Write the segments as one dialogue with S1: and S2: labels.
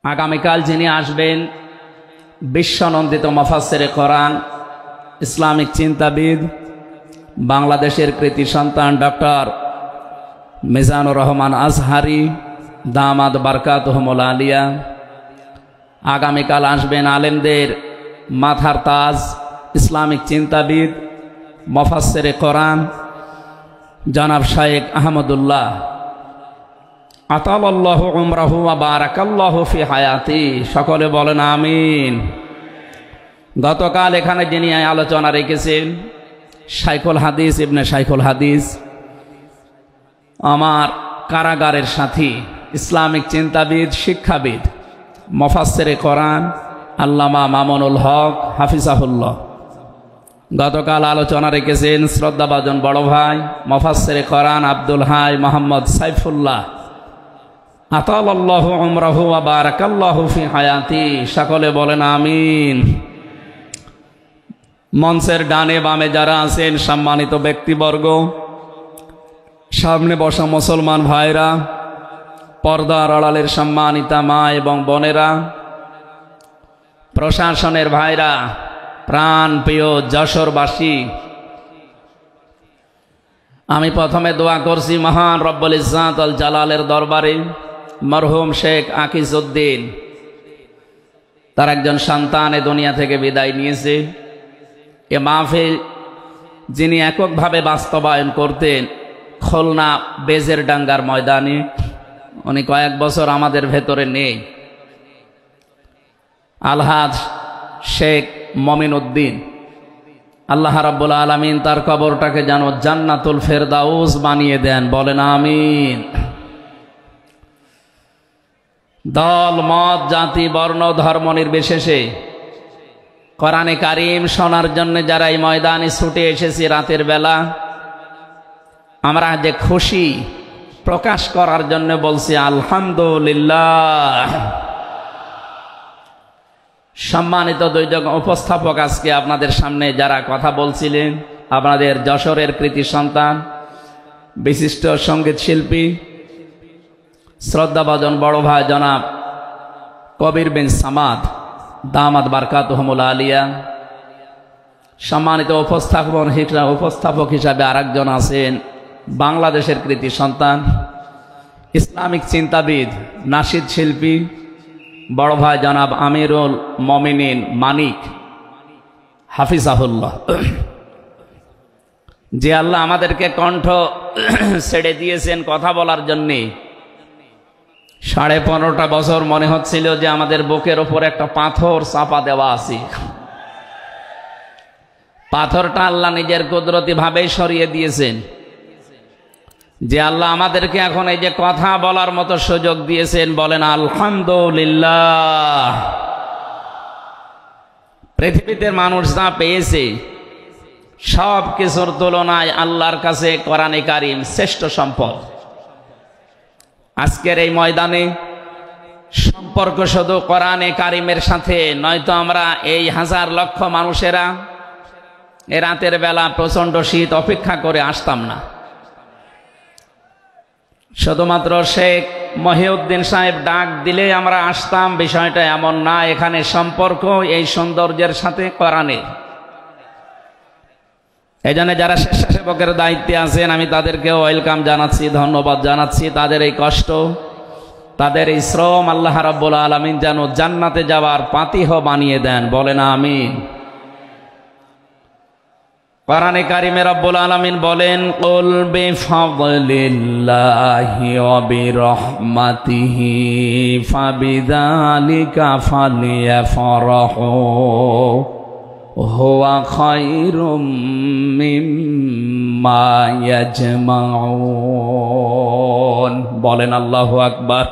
S1: আগামীকাল যিনি আসবেন বিশ্বনন্দিত মুফাসসিরে কোরআন, ইসলামিক চিন্তাবিদ, বাংলাদেশের কৃতি সন্তান ডক্টর মিজানুর রহমান আজহারি দামাদ বারকাতুহুমুল আলিয়া। আগামীকাল আসবেন আলেমদের মাথার তাজ, ইসলামিক চিন্তাবিদ, মুফাসসিরে কোরআন জনাব শাইখ আহমদুল্লাহ আতালাল্লাহু উমরাহু ওয়া বারাকাল্লাহু ফি হায়াতি। সকলে বলেন আমিন। গতকাল এখানে যিনি আলোচনা রেখেছেন শাইখুল হাদিস ইবনে শাইখুল হাদিস, আমার কারাগারের সাথী, ইসলামিক চিন্তাবিদ, শিক্ষাবিদ, মুফাসসিরে কোরআন আল্লামা মামুনুল হক হাফিজাহুল্লাহ। গতকাল আলোচনা রেখেছেন শ্রদ্ধাভাজন বড় ভাই মুফাসসিরে কোরআন আব্দুল হাই মোহাম্মদ সাইফুল্লাহ আতালাল্লাহু উমরাহু ওয়া বারাকাল্লাহু ফি হায়াতি। সকলে বলেন আমিন। মঞ্চের ডানে বামে যারা আছেন সম্মানিত ব্যক্তিবর্গ, সামনে বসা মুসলমান ভাইরা, পর্দার আড়ালের সম্মানিতা মা এবং বোনেরা, প্রশাসনের ভাইরা, প্রাণ প্রিয় যশোরবাসী, আমি প্রথমে দোয়া করছি মহান রব্বুল ইজ্জাত আল জালালের দরবারে মরহুম শেখ আকিজউদ্দিন, তার একজন সন্তান এ দুনিয়া থেকে বিদায় নিয়েছে। এ মাহফিল যিনি এককভাবে বাস্তবায়ন করতেন খুলনা বেজেরডাঙ্গার ময়দানে, উনি কয়েক বছর আমাদের ভেতরে নেই। আলহাজ শেখ মমিন উদ্দিন, আল্লাহ রাব্বুল আলামিন তার কবরটাকে যেন জান্নাতুল ফেরদাউস বানিয়ে দেন, বলেন আমিন। দল মত জাতি বর্ণ ধর্ম নির্বিশেষে কোরআনে কারিম শোনার জন্য যারা এই ময়দানে ছুটে এসেছি রাতের বেলা, আমরা যে খুশি প্রকাশ করার জন্য বলছি আলহামদুলিল্লাহ। সম্মানিত দুইজন উপস্থাপক, আজকে আপনাদের সামনে যারা কথা বলছিলেন, আপনাদের যশোরের কৃতি সন্তান, বিশিষ্ট সঙ্গীত শিল্পী, শ্রদ্ধাভাজন বড় ভাই জনাব কবির বিন সামাদ দামাদ বারকাতুহুমুল আলিয়া। সম্মানিত উপস্থাপক হিসাবে আরেকজন আছেন বাংলাদেশের কৃতি সন্তান, ইসলামিক চিন্তাবিদ, নাশিদ শিল্পী বড় ভাই জনাব আমিরুল মমিনিন মানিক হাফিজাহুল্লাহ। যে আল্লাহ আমাদেরকে কণ্ঠ ছেড়ে দিয়েছেন কথা বলার জন্যে। 15.5 বছর মনে হচ্ছিল যে আমাদের বুকের ওপর একটা পাথর চাপা দেওয়া আছে। পাথরটা আল্লাহ নিজের কুদরতি ভাবেই সরিয়ে দিয়েছেন। যে আল্লাহ আমাদেরকে এখন এই যে কথা বলার মতো সুযোগ দিয়েছেন, বলেন আলহামদুলিল্লাহ। পৃথিবীতে মানুষ যা পেয়েছে সব কিছুর তুলনায় আল্লাহর কাছে কোরআনে কারিম শ্রেষ্ঠ সম্পদ। আজকের এই ময়দানে সম্পর্ক শুধু কোরআনে কারিমের সাথে, নয়তো আমরা এই হাজার লক্ষ মানুষেরা এ রাতের বেলা প্রচন্ড শীত অপেক্ষা করে আসতাম না। শুধুমাত্র শেখ মহিউদ্দিন সাহেব ডাক দিলে আমরা আসতাম, বিষয়টা এমন না। এখানে সম্পর্ক এই সৌন্দর্যের সাথে কোরআনের। এই জন্য যারা স্বেচ্ছাসেবকের দায়িত্বে আছেন আমি তাদেরকেও ওয়েলকাম জানাচ্ছি, ধন্যবাদ জানাচ্ছি। তাদের এই কষ্ট, তাদের এই শ্রম আল্লাহ রাব্বুল আলামিন যেন জান্নাতে যাওয়ার পাতিহ বানিয়ে দেন, বলেন আমিন। কোরআনে কারিমে রব্বুল আলামিন বলেন কুল বিফাদলিল্লাহি ওয়া বিরহমাতিহি ফাবিযালিকা ফালিয়াফরাহু হুয়া খায়রুম মিম্মা ইয়াজমাউন, বলেন আল্লাহু আকবার।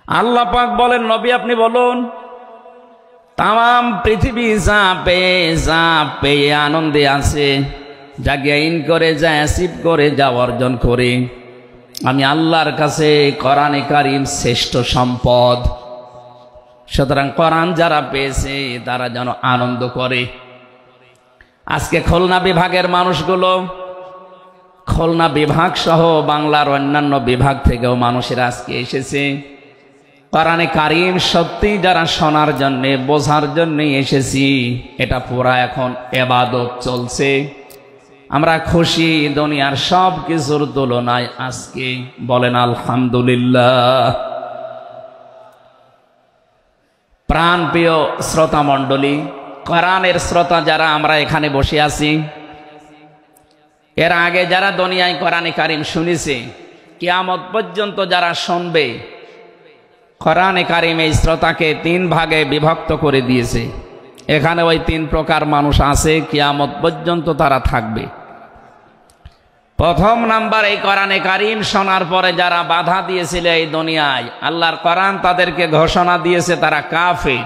S1: আল্লাহ পাক বলেন নবী আপনি বলুন, তাম পৃথিবী যা পেয়ে আনন্দে আছে, যা গেইন করে, যা অ্যাচিভ করে, যা অর্জন করে, আমি আল্লাহর কাছে কোরআনে কারিম শ্রেষ্ঠ সম্পদ। সুতরাং কোরআন যারা পেয়েছে তারা যেন আনন্দ করে। আজকে খুলনা বিভাগের মানুষগুলো, খুলনা বিভাগ সহ বাংলার অন্যান্য বিভাগ থেকেও মানুষেরা আজকে এসেছে। কোরআনে কারীম সত্যি যারা শোনার জন্যে বোঝার জন্যে এসেছি, এটা পুরা এখন ইবাদত চলছে। আমরা খুশি দুনিয়ার সব কিছুর তুলনায় আজকে, বলেন আলহামদুলিল্লাহ। প্রাণপ্রিয় শ্রোতা মণ্ডলী, কোরআনের শ্রোতা যারা আমরা এখানে বসে আছি, এর আগে যারা দুনিয়ায় কোরআনে কারীম শুনেছে, কিয়ামত পর্যন্ত যারা শুনবে, কোরআনে কারীম এই শ্রোতাকে 3 ভাগে বিভক্ত করে দিয়েছে। এখানে ওই 3 প্রকার মানুষ আছে, কিয়ামত পর্যন্ত তারা থাকবে। প্রথম নাম্বার, এই কোরআনে কারীম শোনার পরে যারা বাধা দিয়েছিল এই দুনিয়ায়, আল্লাহর কোরআন তাদেরকে ঘোষণা দিয়েছে তারা কাফের।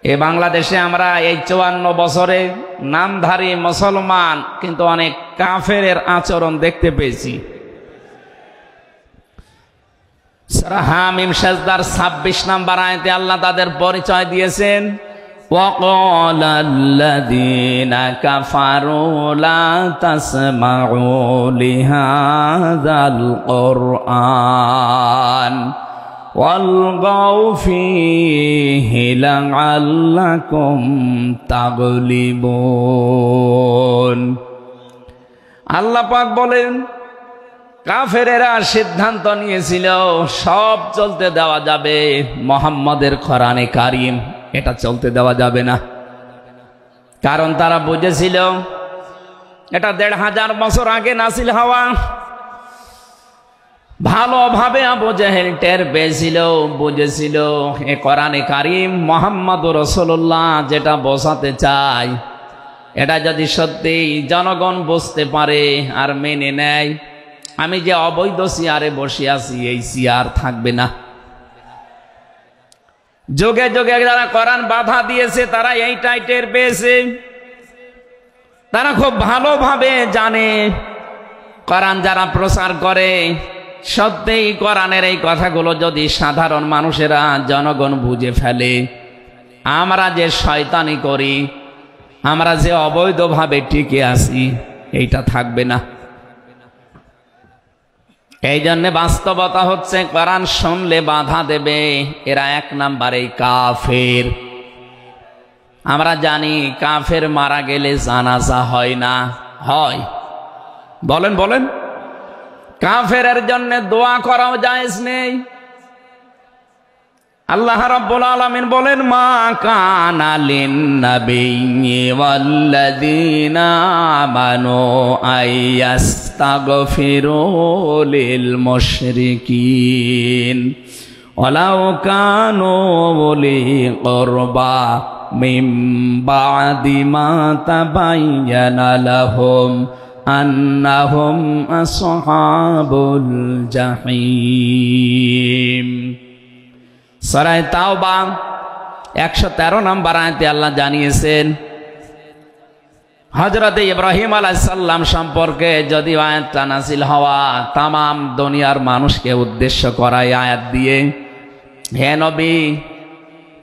S1: এই বাংলাদেশে আমরা এই 54 বছরে নামধারী মুসলমান, কিন্তু অনেক কাফেরের আচরণ দেখতে পেয়েছি। সূরা হামিম সাজদার 26 নম্বর আয়াতে আল্লাহ তাদের পরিচয় দিয়েছেন, وَقَالَ الَّذِينَ كَفَرُوا لَا تَسْمَعُوا لِهَذَا الْقُرْآنِ وَالْغَوْا فِيهِ لَعَلَّكُمْ تَغْلِبُونَ। আল্লাহ পাক বলেন, কাফেরেরা সিদ্ধান্ত নিয়েছিল সব চলতে দেওয়া যাবে, মুহাম্মাদের কোরআনে কারীম এটা চলতে দেওয়া যাবে না। কারণ তারা বুঝেছিল এটা 1500 বছর আগে নাসিল হওয়া। ভালোভাবে আবু জেহেল টের পেয়েছিল, বুঝেছিল এ কোরআনে কারীম মুহাম্মদুর রাসূলুল্লাহ যেটা বোঝাতে চায়, এটা যদি সত্যি জনগণ বুঝতে পারে আর মেনে নেয়, আমি যে অবৈধ চেয়ারে বসে আছি এই চেয়ার থাকবে না। যুগে যুগে যারা কোরআন বাধা দিয়েছে তারা এইটাই টের পেয়েছে। তারা খুব ভালোভাবে জানে কোরআন যারা প্রচার করে, সত্যিই কোরআনের এই কথাগুলো যদি সাধারণ মানুষেরা জনগণ বুঝে ফেলে, আমরা যে শয়তানি করি, আমরা যে অবৈধভাবে টিকে আছি, এইটা থাকবে না। এই জন্য বাস্তবতা হচ্ছে কোরআন শুনলে বাধা দেবে এরা 1 নম্বরে কাফের। আমরা জানি কাফের মারা গেলে জানাজা হয় না, হয়? বলেন বলেন। কাফেরের জন্য দোয়া করাও জায়েজ নেই। আল্লাহ রাব্বুল আলামিন বলেন, মা কানা লিন-নাবিয়্যি ওয়াল্লাযীনা আমানু আইয়াস্তাগফিরু লিল মুশরিকিন ওয়ালাউ কানু উলি কুরবা মিন বা'দি মা তাবায়্যানা লাহুম আন্নাহুম আসহাবুল জাহিম। সূরা তাওবা 113 নম্বর আয়াতে আল্লাহ জানিয়েছেন, হযরত ইব্রাহিম আলাইহিস সালাম সম্পর্কে যদি আয়াতটা নাযিল হওয়া, তামাম দুনিয়ার মানুষকে উদ্দেশ্য করায় আয়াত দিয়ে, হে নবী,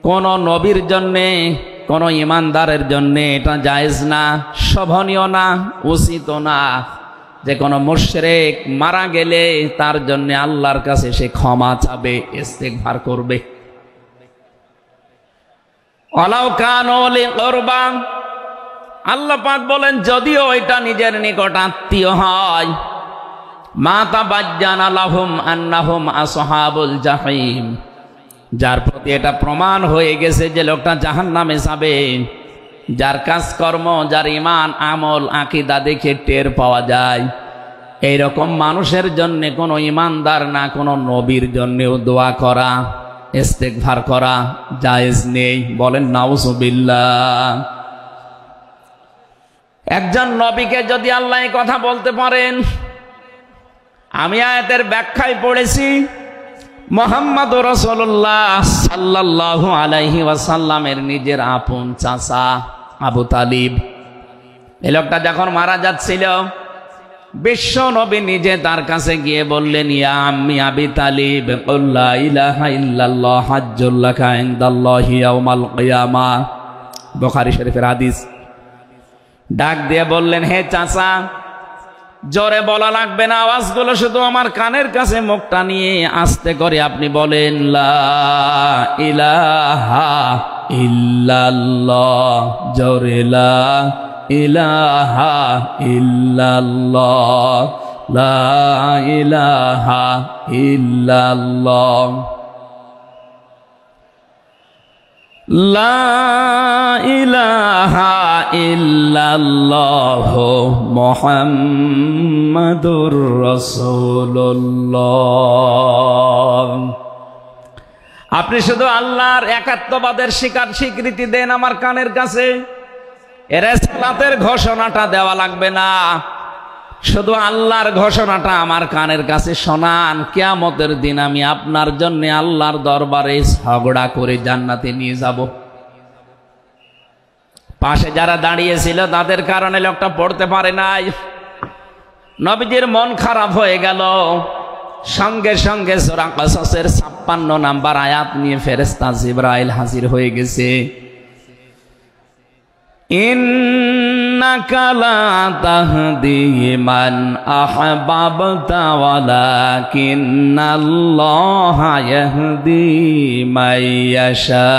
S1: কোন নবীর জন্যে, কোন ইমানদারের জন্যে এটা জায়েজ না, শোভনীয় না, উচিত না যে কোনো মুশরিক মারা গেলে তার জন্য আল্লাহর কাছে সে ক্ষমা চাবে, ইস্তিগফার করবে। ওয়ালাউ কানু লি কুরবা, আল্লাহ পাক বলেন যদিও এটা নিজের নিকট আত্মীয় হয়, মা তাবায়্যানা লাহুম আন্নাহুম আসহাবুল জাহিম, যার প্রতি এটা প্রমাণ হয়ে গেছে যে লোকটা জাহান্নামে যাবে, যার কাজকর্ম, যার ঈমান আমল আকীদা দেখে টের পাওয়া যায়, এই রকম মানুষের জন্য কোনো ঈমানদার না কোনো নবীর জন্যও দোয়া করা, ইস্তিগফার করা জায়েজ নেই। বলেন নাউজুবিল্লাহ। একজন নবীকে যদি আল্লাহ এই কথা বলতে পারেন, আমি আয়াতের ব্যাখ্যায় পড়েছি, মুহাম্মদুর রাসূলুল্লাহ সাল্লাল্লাহু আলাইহি ওয়াসাল্লামের নিজের আপন চাচা আবু তালিব, এই লোকটা যখন মারা যাচ্ছিল, বিশ্ব নবী নিজে তার কাছে গিয়ে বললেন, ইয়া আম্মি আবি তালিব, কুল লা ইলাহা ইল্লাল্লাহ হাজ্জুল লাকা ইনদাল্লাহি ইয়াউমাল কিয়ামাহ, বুখারী শরীফের হাদিস। ডাক দিয়ে বললেন, হে চাচা, জোরে বলা লাগবে না, আওয়াজগুলো শুধু আমার কানের কাছে মুখটা নিয়ে আস্তে করে আপনি বলেন লা ইলাহা ইল্লাল্লাহ, জোরে লা ইলাহা ইল্লাল্লাহ, লা ইলাহা ইল্লাল্লাহ, লা ইলাহা ইল্লাল্লাহ মুহাম্মাদুর রাসূলুল্লাহ। আপনি শুধু আল্লাহর একাত্মবাদের স্বীকৃতি দেন আমার কানের কাছে, এর সালাতের ঘোষণাটা দেওয়া লাগবে না, শুধু আল্লাহর ঘোষণাটা আমার কানের কাছে শোনান। কিয়ামতের দিন আমি আপনার জন্য আল্লাহর দরবারে ঝগড়া করে জান্নাতে নিয়ে যাব। পাশে যারা দাঁড়িয়েছিল তাদের কারণে লোকটা পড়তে পারে নাই, নবীজির মন খারাপ হয়ে গেল। সঙ্গে সঙ্গে সূরা কাসাসের 56 নাম্বার আয়াত নিয়ে ফেরেশতা জিবরাইল হাজির হয়ে গেছে। ইন্নাকা লা তাহদি মান আহবাবতা ওয়ালাকিন্নাল্লাহা ইয়াহদি মাইয়াশা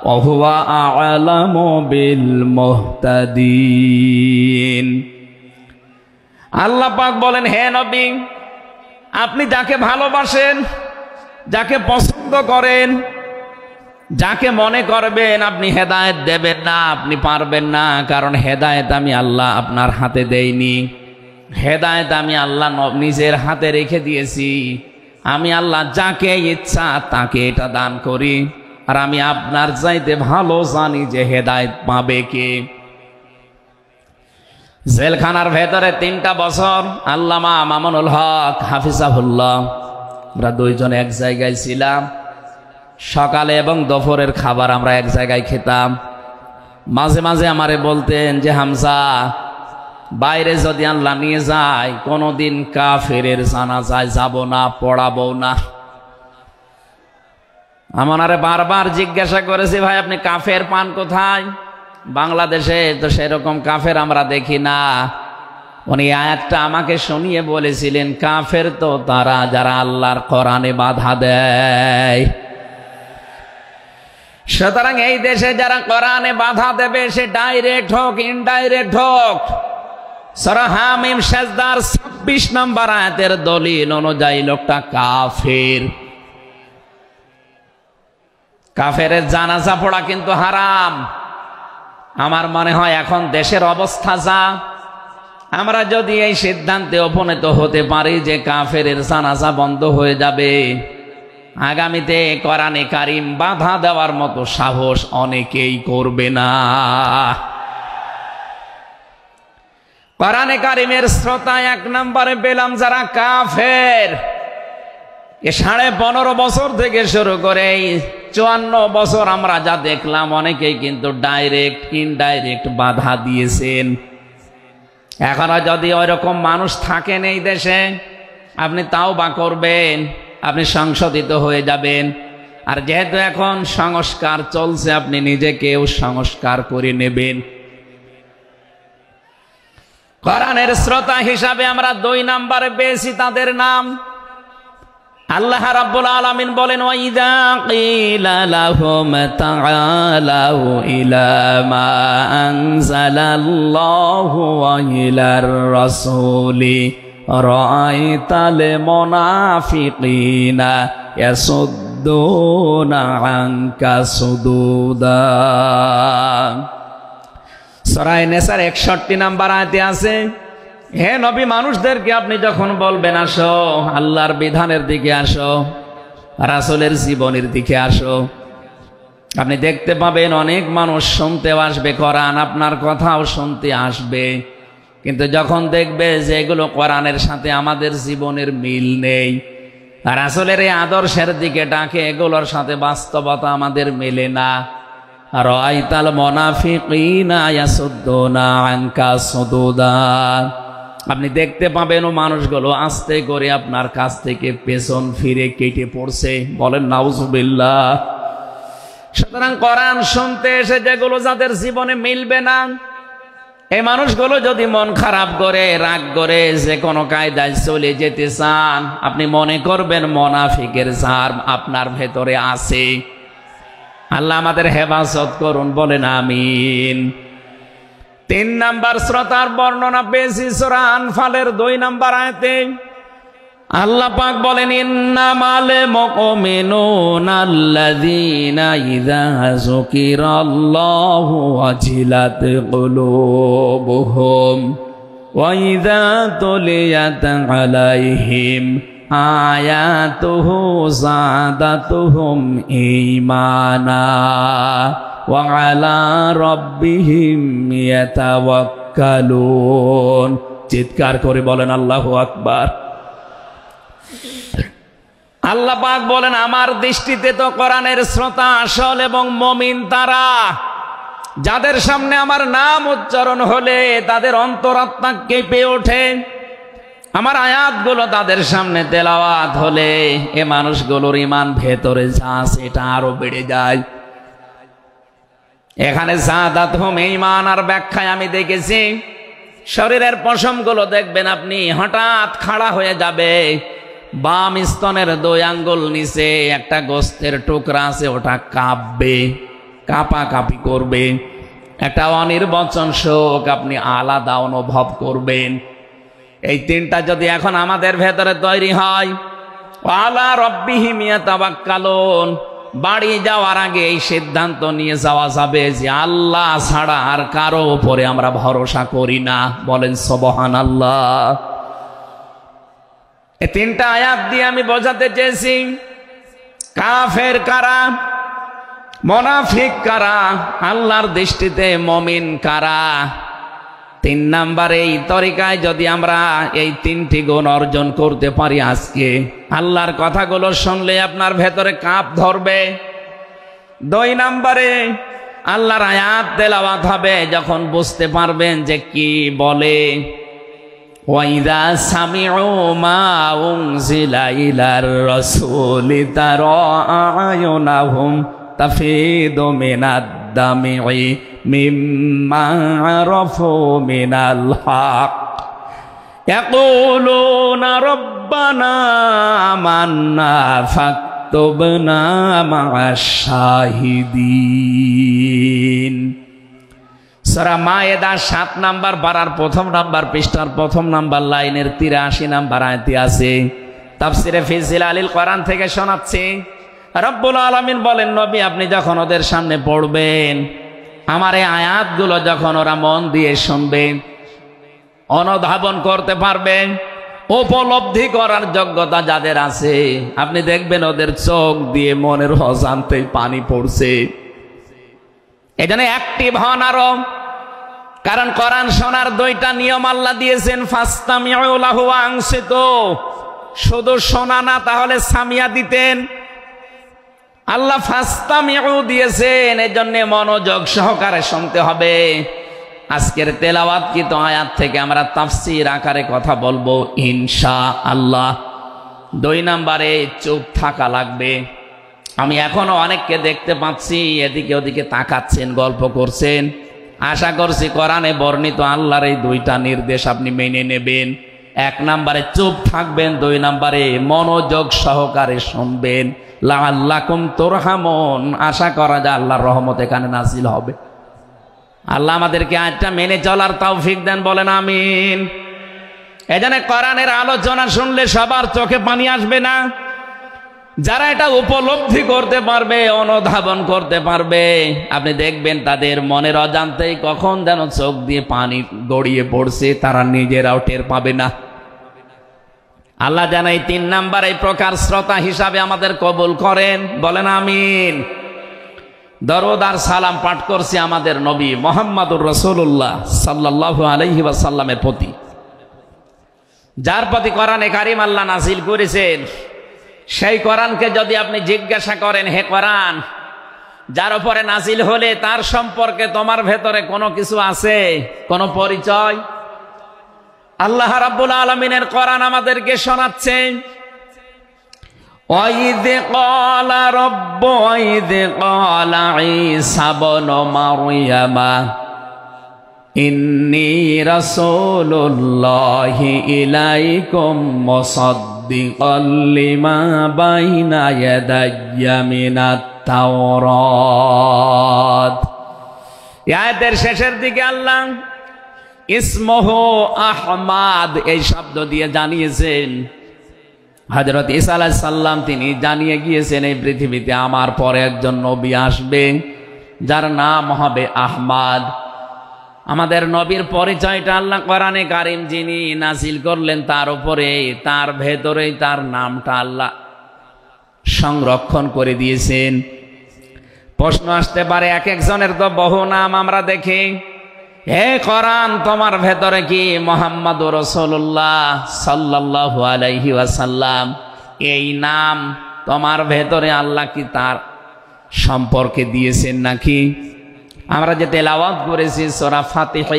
S1: ওয়া হুয়া আ'লামু বিল মুহতাদিন। আল্লাহ পাক বলেন, হে নবী, আপনি যাকে ভালোবাসেন, যাকে পছন্দ করেন, যাকে মনে করবেন আপনি হেদায়েত দেবেন না, আপনি পারবেন না, কারণ হেদায়েত আমি আল্লাহ আপনার হাতে দেইনি। হেদায়েত আমি আল্লাহ নিজের হাতে রেখে দিয়েছি। আমি আল্লাহ যাকে ইচ্ছা তাকে এটা দান করি, আর আমি আপনার চাইতে ভালো জানি যে হেদায়েত পাবে কে। জেলখানার ভেতরে 3টা বছর আল্লামা মামুনুল হক হাফিজাহুল্লাহ, আমরা দুইজন এক জায়গায় ছিলাম। সকালে এবং দুপুরের খাবার আমরা এক জায়গায় খেতাম। মাঝে মাঝে আমারে বলতেন যে হামজা, বাইরে যদি আল্লাহ নিয়ে যায় কোনোদিন কাফেরের জানাজায় যাব না, পড়াবো না। আমারে বারবার জিজ্ঞাসা করেছি, ভাই আপনি কাফের পান কোথায়? বাংলাদেশে তো সেরকম কাফের আমরা দেখি না। উনি আয়াতটা আমাকে শুনিয়ে বলেছিলেন, কাফের তো তারা যারা আল্লাহর কোরআনে বাধা দেয়। সুতরাং এই দেশে যারা কোরআনে বাধা দেবে সে ডাইরেক্ট হোক ইনডাইরেক্ট হোক, সূরা হামিম সেজদার 26 নম্বর আয়াতের দলিল অনুযায়ী লোকটা কাফের। কাফেরের জানাজা পড়া কিন্তু হারাম। আমার মনে হয় এখন দেশের অবস্থা যা, আমরা যদি এই সিদ্ধান্তে উপনীত হতে পারি যে কাফেরের জানাজা বন্ধ হয়ে যাবে, আগামীতে কোরআনে কারিম বাধা দেওয়ার মতো সাহস অনেকেই করবে না। কোরআনে কারিমের শ্রোতা 1 নম্বরে পেলাম যারা কাফের। 15.5 বছর থেকে শুরু করে 54 বছর আমরা যা দেখলাম, অনেকেই কিন্তু ডাইরেক্ট ইনডাইরেক্ট বাধা দিয়েছেন। এখনো যদি ওইরকম মানুষ থাকেন এই দেশে, আপনি তাওবা করবেন, আপনি সংশোধিত হয়ে যাবেন। আর যেহেতু এখন সংস্কার চলছে, আপনি নিজেকেও সংস্কার করে নেবেন। কোরআনের শ্রোতা হিসাবে আমরা 2 নম্বরে পেয়েছি তাদের নাম। আল্লাহ রাব্বুল আলামিন বলেন, ওয়াইদা কিলা লাহুম তাআলাউ ইলা মা আনজালাল্লাহু ওয়া ইলার রাসূলি রাআইতাল মুনাফিকিনা ইয়াসুদ্দুনা আনকা সুদুদা। সূরা নিসার 61 নম্বর আয়াতে আছে, হে নবী, মানুষদেরকে আপনি যখন বলবেন আসো আল্লাহর বিধানের দিকে আসো, রাসূলের জীবনের দিকে আসো, আপনি দেখতে পাবেন অনেক মানুষ শুনতেও আসবে কোরআন, আপনার কথাও শুনতে আসবে, কিন্তু যখন দেখবে যে এগুলো কোরআনের সাথে আমাদের জীবনের মিল নেই, রাসূলের এই আদর্শের দিকে ডাকে, এগুলোর সাথে বাস্তবতা আমাদের মেলে না, রাআইতাল মুনাফিকিনা ইয়াসুদ্দুনা আনকা সুদুদা, আপনি দেখতে পাবেন ও মানুষগুলো আস্তে করে আপনার কাছ থেকে পেছন ফিরে কেটে পড়ছে। বলেন নাউজুবিল্লাহ। সুতরাং কোরআন শুনতে এসে যেগুলো যাদের জীবনে মিলবে না, এই মানুষগুলো যদি মন খারাপ করে, রাগ করে, যে কোনো কায়দায় চলে যেতে চান, আপনি মনে করবেন মুনাফিকের জার আপনার ভেতরে আছে। আল্লাহ আমাদের হেফাজত করুন, বলেন আমিন। 3 নাম্বার শ্রোতার বর্ণনা পেয়েছি সূরা আনফালের 2 নাম্বার আয়াতে। আল্লাহ পাক বলেন, ইন্নামাল মুমিনুনা আল্লাযীনা ইযা যুকিরাল্লাহু ওয়াজিলাত কুলুবুহুম ওয়া ইযা তুলিয়াত আলাইহিম আয়াতুহু যাদাতুহুম ঈমানা ওয়া আলা রাব্বিহিম ইয়াতাওয়াক্কালুন। চিৎকার করে বলেন আল্লাহু আকবার। আল্লাহ পাক বলেন, আমার দৃষ্টিতে তো কোরআনের শ্রোতা আসল এবং মুমিন তারা, যাদের সামনে আমার নাম উচ্চারণ হলে তাদের অন্তরাত্মা কেঁপে ওঠে। আমার আয়াতগুলো তাদের সামনে তেলাওয়াত হলে এ মানুষগুলোর ঈমান ভেতরে যা আছে এটা আরো বেড়ে যায়। এখানে যাদাতুহুম ঈমান আর ব্যাখ্যায় আমি দেখেছি, শরীরের পশমগুলো দেখবেন আপনি হঠাৎ খাড়া হয়ে যাবে। বাম স্তনের 2 আঙ্গুল নিচে একটা গোস্তের টুকরা আছে, ওটা কাঁপবে, কাঁপাকাঁপি করবে। একটা অনির্বচন শোক আপনি আলাদা অনুভব করবেন। এই 3টা যদি এখন আমাদের ভেতরে তৈরি হয়, আলা রাব্বিহিম ইয়াতাওয়াক্কালুন, বাড়ি যাওয়ার আগে এই সিদ্ধান্ত নিয়ে যাওয়া যাবে যে আল্লাহ ছাড়া আর কারো উপরে আমরা ভরসা করি না। বলেন সুবহানাল্লাহ। এই 3টা আয়াত দিয়ে আমি বোঝাতে চেয়েছি কাফের কারা, মুনাফিক কারা, আল্লাহর দৃষ্টিতে মুমিন কারা। 3 নাম্বারে এই তরিকায় যদি আমরা এই 3টি গুণ অর্জন করতে পারি, আজকে আল্লাহর কথাগুলো শুনলে আপনার ভেতরে কাঁপ ধরবে। 2 নাম্বারে আল্লাহর আয়াত তেলাওয়াত হবে, যখন বুঝতে পারবেন যে কি বলে। ওয়াইদা সামিউ মা উনজিলা ইলার রাসূলি তারা আয়ুনাহুম তাফিদু মিনাদ দামি মিম্মা আরাফু মিনাল হক ইয়াকুলুনা রব্বানা আমান্না ফাকতুবনা মা'আশ শাহিদিন। সূরা মায়েদা 7 নাম্বার পারার 1 নাম্বার পৃষ্ঠার 1 নাম্বার লাইনের 83 নাম্বার আয়াতে আছে। তাফসিরে ফি জিলালিল কোরআন থেকে শোনাচ্ছি। রব্বুল আলামিন বলেন, নবী আপনি যখন ওদের সামনে পড়বেন, আমার এই আয়াতগুলো যখন ওরা মন দিয়ে শুনবেন, অনুধাবন করতে পারবেন, উপলব্ধি করার যোগ্যতা যাদের আছে, আপনি দেখবেন ওদের চোখ দিয়ে মনের অজান্তেই পানি পড়ছে। এজন্য অ্যাক্টিভ হন আরো, কারণ কোরআন শোনার 2টা নিয়ম আল্লাহ দিয়েছেন। ফাসতামিউ লাহু ওয়া আনসিতু, শুধু শোনা না, তাহলে সামিয়া দিতেন। আল্লাহ ফাসতামিউ দিয়েছেন, এজন্য মনোযোগ সহকারে শুনতে হবে। আজকের তেলাওয়াতকৃত আয়াত থেকে আমরা তাফসীর আকারে কথা বলবো ইনশাআল্লাহ। 2 নাম্বারে চুপ থাকা লাগবে। আমি এখনো অনেককে দেখতে পাচ্ছি এদিকে ওদিকে তাকাচ্ছেন, গল্প করছেন। আশা করছি কোরআনে বর্ণিত আল্লাহর এই 2টা নির্দেশ আপনি মেনে নেবেন। 1 নাম্বারে চুপ থাকবেন, 2 নাম্বারে মনোযোগ সহকারে শুনবেন। লাআল্লাকুম তুরহামুন, আশা করা যায় আল্লাহর রহমত এখানে নাজিল হবে। আল্লাহ আমাদেরকে আয়াতটা মেনে চলার তৌফিক দেন, বলেন আমিন। এজন্য কোরআনের আলোচনা শুনলে সবার চোখে পানি আসবে না। যারা এটা উপলব্ধি করতে পারবে, অনুধাবন করতে পারবে, আপনি দেখবেন তাদের মনের অজান্তেই কখন যেন চোখ দিয়ে পানি গড়িয়ে পড়ছে, তারা নিজেরাও টের পাবে না। আল্লাহ যেন এই 3 নাম্বার এই প্রকার শ্রোতা হিসাবে আমাদের কবুল করেন, বলেন আমিন। দরুদ আর সালাম পাঠ করছি আমাদের নবী মুহাম্মদুর রাসূলুল্লাহ সাল্লাল্লাহু আলাইহি ওয়াসাল্লামের প্রতি, যার প্রতি কোরআনে কারীম আল্লাহ নাযিল করেছেন। সেই কোরআনকে যদি আপনি জিজ্ঞাসা করেন, হে কোরআন, যার উপরে নাযিল হলে তার সম্পর্কে তোমার ভেতরে কোনো কিছু আছে, কোনো পরিচয়? আল্লাহ রাব্বুল আলামিনের কোরআন আমাদেরকে শোনাচ্ছেন, وَإِذْ قَالَ رَبُّ وَإِذْ قَالَ عِيسَى ابْنُ مَرْيَمَ ইন্নী রাসূলুল্লাহি ইলাইকুম মুসাদ্দিকাল লিমা বাইনা ইয়াদাইয়া মিনাত তাওরাত। আয়াতের শেষের দিকে আল্লাহ ইসমহু আহমাদ এই শব্দ দিয়ে জানিয়েছেন, হযরত ঈসা আলাইহিস সালাম তিনি জানিয়ে গিয়েছেন এই পৃথিবীতে আমার পরে একজন নবী আসবে যার নাম হবে আহমাদ। আমাদের নবীর পরিচয়টা আল্লাহ কোরআনে কারীম যিনি নাযিল করলেন তার উপরে, তার ভেতরেই তার নামটা আল্লাহ সংরক্ষণ করে দিয়েছেন। প্রশ্ন আসতে পারে, এক একজনের তো বহু নাম আমরা দেখি, হে কোরআন তোমার ভেতরে কি মুহাম্মাদুর রাসূলুল্লাহ সাল্লাল্লাহু আলাইহি ওয়াসাল্লাম এই নাম তোমার ভেতরে আল্লাহ কি তার সম্পর্কে দিয়েছেন নাকি? আমরা যে তেলাওয়াত করেছি সূরা ফাতিহা,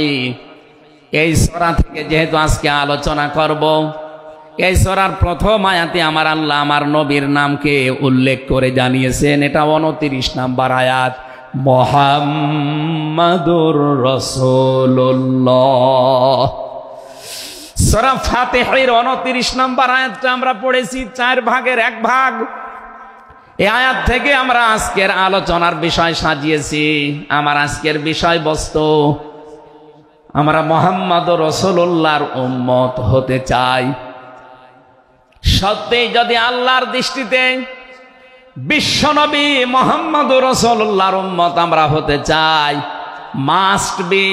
S1: এই সূরা থেকে যেহেতু আজকে আলোচনা করব, এই সূরার প্রথম আয়াতে আমার আল্লাহ আমার নবীর নামকে উল্লেখ করে জানিয়েছেন। এটা 29 নম্বর আয়াত, মুহাম্মাদুর রাসূলুল্লাহ। সূরা ফাতিহার 29 নম্বর আয়াতটা আমরা পড়েছি 4 ভাগের 1 ভাগ। এই আয়াত থেকে আমরা আজকের আলোচনার বিষয় সাজিয়েছি। আমার আজকের বিষয়বস্তু, আমরা মুহাম্মাদুর রাসূলুল্লাহর উম্মত হতে চাই। সত্যি যদি আল্লাহর দৃষ্টিতে বিশ্বনবী মুহাম্মাদুর রাসূলুল্লাহর উম্মত আমরা হতে চাই, মাস্ট বি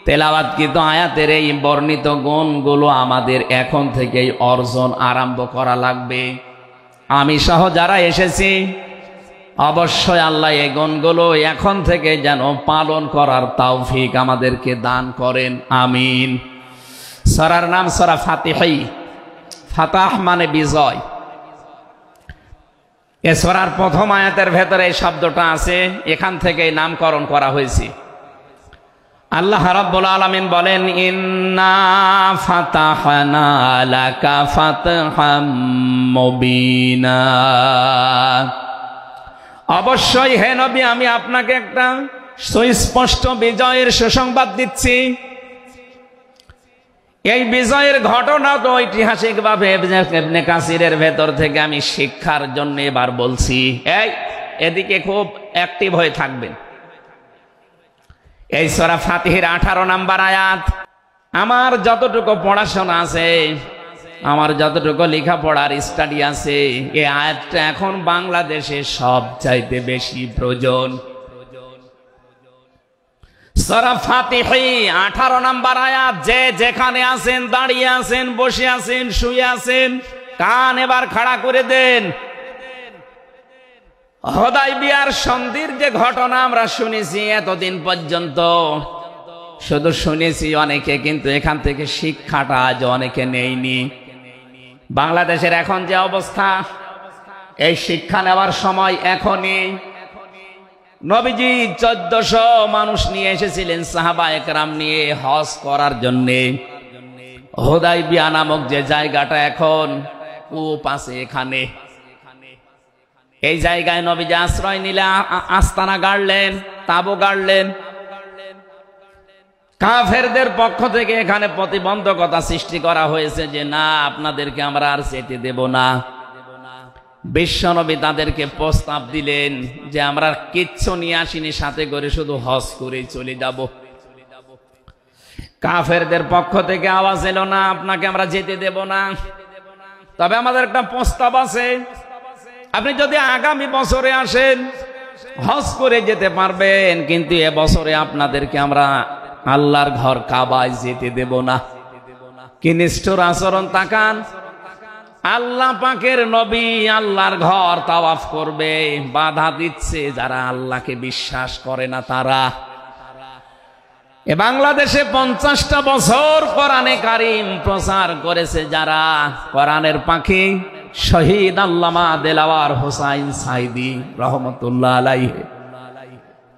S1: তেলাওয়াতকৃত আয়াতের এই বর্ণিত গুণগুলো আমাদের এখন থেকেই অর্জন আরম্ভ করা লাগবে। আমি সহ যারা এসেছি অবশ্যই আল্লাহ এই গুণগুলো এখন থেকে যেন পালন করার তৌফিক আমাদেরকে দান করেন, আমিন। সূরার নাম সূরা ফাতিহা, ফাতাহ মানে বিজয়। এ সূরার প্রথম আয়াতের ভেতরে এই শব্দটা আছে, এখান থেকে নামকরণ করা হয়েছে। আল্লাহ রাব্বুল আলামিন বলেন, ইন্না ফাতাহনা লাকা ফাতহাম মুবিনা। অবশ্যই হে নবী আমি আপনাকে একটা সুস্পষ্ট বিজয়ের সুসংবাদ দিচ্ছি। এই বিজয়ের ঘটনা তো ঐতিহাসিকভাবে ইবনে কাসিরের ভেতর থেকে আমি শিক্ষার জন্য এবার বলছি। এদিকে খুব অ্যাক্টিভ হয়ে থাকবেন। এই সূরা ফাতিহার 18 নম্বর আয়াত। আমার যতটুকু পড়াশোনা আছে, আমার যতটুকু লেখাপড়ার স্টাডি আছে, এই আয়াতটা এখন বাংলাদেশে সবচাইতে বেশি প্রয়োজন। সূরা ফাতিহা 18 নম্বর আয়াত। যে যেখানে আছেন, দাঁড়িয়ে আছেন, বসে আছেন, শুয়ে আছেন, কান এবার খাড়া করে দেন। হুদায়বিয়ার সন্ধির যে ঘটনা আমরা শুনেছি এতদিন পর্যন্ত, শুধু শুনেছি অনেকে, কিন্তু এখান থেকে শিক্ষাটা আজ অনেকে নেয়নি। বাংলাদেশের এখন যে অবস্থা, এই শিক্ষা নেওয়ার সময় এখনই। নবীজি 1400 মানুষ নিয়ে এসেছিলেন সাহাবা একরাম নিয়ে হজ করার জন্যে। হুদায়বিয়া নামক যে জায়গাটা এখন কূপ আছে, এখানে এই জায়গায় নবীজি আশ্রয় নিলে আস্তানা গাড়লেন, তাঁবু গাড়লেন। কাফেরদের পক্ষ থেকে এখানে প্রতিবন্ধকতা সৃষ্টি করা হয়েছে যে না, আপনাদেরকে আমরা আর যেতে দেব না। বিশ্বনবী তাদেরকে প্রস্তাব দিলেন যে আমরা কিচ্ছু নিয়ে আসিনি সাথে করে, শুধু হজ করেই চলে যাব। কাফেরদের পক্ষ থেকে আওয়াজ এলো, না আপনাকে আমরা যেতে দেব না, তবে আমাদের একটা প্রস্তাব আছে। আপনি যদি আগামী বছরে আসেন হজ করে যেতে পারবেন, কিন্তু এবছরে আপনাদেরকে আমরা আল্লাহর ঘর কাবায় যেতে দেব না। কি নিষ্ঠুর আচরণ! তাকান, আল্লাহ পাকের নবী আল্লাহর ঘর তাওয়াফ করবে, বাধা দিচ্ছে যারা আল্লাহকে বিশ্বাস করে না তারা। এ বাংলাদেশে 50টা বছর কোরআনে কারীম প্রচার করেছে যারা, কোরআনের পাখি শহীদ আল্লামা দেলাওয়ার হোসাইন সাইদি রহমতুল্লাহ আলাইহি,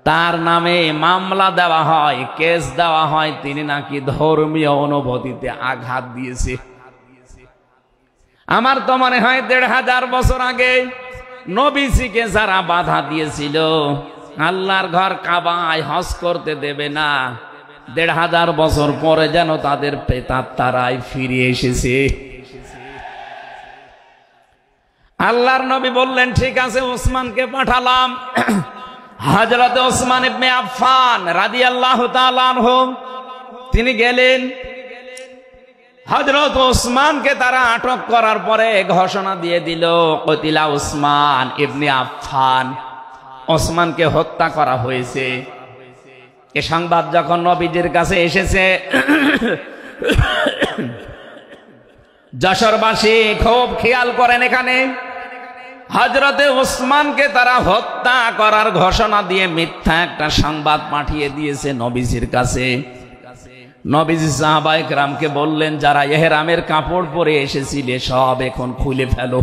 S1: তার নামে মামলা দেওয়া হয়, কেস দেওয়া হয়, তিনি নাকি ধর্মীয় অনুভূতিতে আঘাত দিয়েছে। আমার তো মনে হয় 1500 বছর আগে নবীজিকে যারা বাধা দিয়েছিল আল্লাহর ঘর কাবায় হজ করতে দেবে না, 1500 বছর পরে যেন তাদের প্রেতাত্মারাই ফিরে এসেছে। আল্লাহর নবী বললেন, ঠিক আছে, ওসমানকে পাঠালাম। হযরত ওসমান ইবনে আফফান রাদিয়াল্লাহু তাআলা আনহু তিনি গেলেন। হযরত ওসমানকে তারা আটক করার পরে ঘোষণা দিয়ে দিল, কতিলা ওসমান ইবনে আফফান, ওসমানকে হত্যা করা হয়েছে। এ সংবাদ যখন নবীজির কাছে এসেছে, যশোরবাসী খুব খেয়াল করেন, এখানে হযরতে ওসমানকে তারা হত্যা করার ঘোষণা দিয়ে মিথ্যা একটা সংবাদ পাঠিয়ে দিয়েছে নবীজির কাছে। নবীজি সাহাবায়ে কেরামকে বললেন, যারা ইহরামের কাপড় পরে এসেছিলে সব এখন খুলে ফেলো।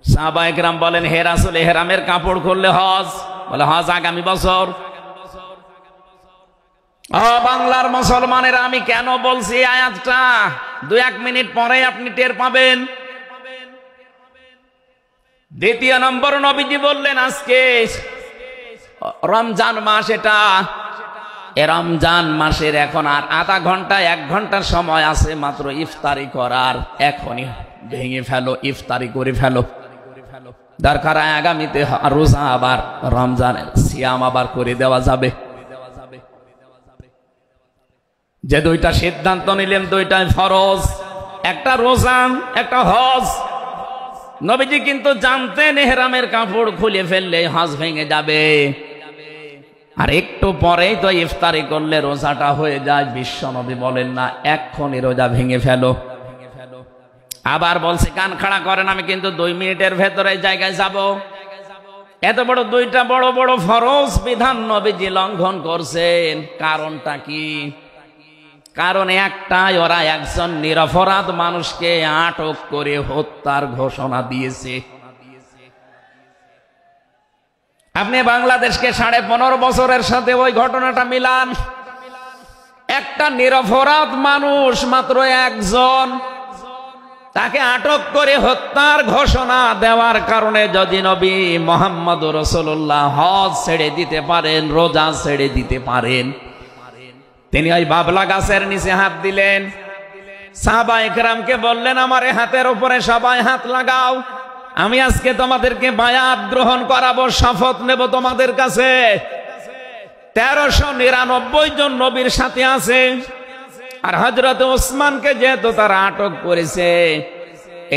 S1: সাহাবায়ে কেরাম বলেন, হে রাসূল, ইহরামের কাপড় খুললে হজ? বলে, হজ আগামী বছর। বাংলার মুসলমানেরা, আমি কেন বলছি আয়াতটা 2-1 মিনিট পরে আপনি টের পাবেন। দ্বিতীয় নম্বর, নবীজি বললেন, আজকে রমজান মাস, এটা এ রমজান মাসের এখন আর আধা ঘন্টা 1 ঘন্টার সময় আছে মাত্র ইফতারি করার। এখনই ভেঙে ফেলো, ইফতারি করে ফেলো। দরকার আগামীতে রোজা, আবার রমজানের সিয়াম আবার করে দেওয়া যাবে। যে দুইটা সিদ্ধান্ত নিলেন, দুইটাই ফরজ, একটা রোজা, একটা হজ। নবীজি কিন্তু জানতেন ইহরামের কাপড় খুলে ফেললে হজ ভেঙে যাবে, আর একটু পরেই তো ইফতারি করলে রোজাটা হয়ে যায়। বিশ্ব নবী বলেন না, এক্ষুনি রোজা ভেঙে ফেলো। আবার বলছে, কান খাড়া করেন, আমি কিন্তু 2 মিনিটের ভেতরে জায়গায় যাব। এত বড় দুইটা বড় বড় ফরজ বিধান নবীজি লঙ্ঘন করছেন। কারণটা কি? কারণ একটাই, ওরা একজন নিরপরাধ মানুষকে আটক করে হত্যার ঘোষণা দিয়েছে। আপনি বাংলাদেশকে 15.5 বছরের সাথে ওই ঘটনাটা মিলান। একটা নিরপরাধ মানুষ, মাত্র একজন, তাকে আটক করে হত্যার ঘোষণা দেওয়ার কারণে যদি নবী মুহাম্মদ রাসূলুল্লাহ হজ ছেড়ে দিতে পারেন, রোজা ছেড়ে দিতে পারেন, তিনি ওই বাবলা গাছের নিচে হাত দিলেন। সাহাবায়ে কেরামকে বললেন, আমার হাতের উপরে সবাই হাত লাগাও, আমি আজকে তোমাদেরকে বায়াত গ্রহণ করাবো, শপথ নেব তোমাদের কাছে। 1399 জন নবীর সাথে আছে। আর হযরত ওসমানকে যেহেতু তারা আটক করেছে,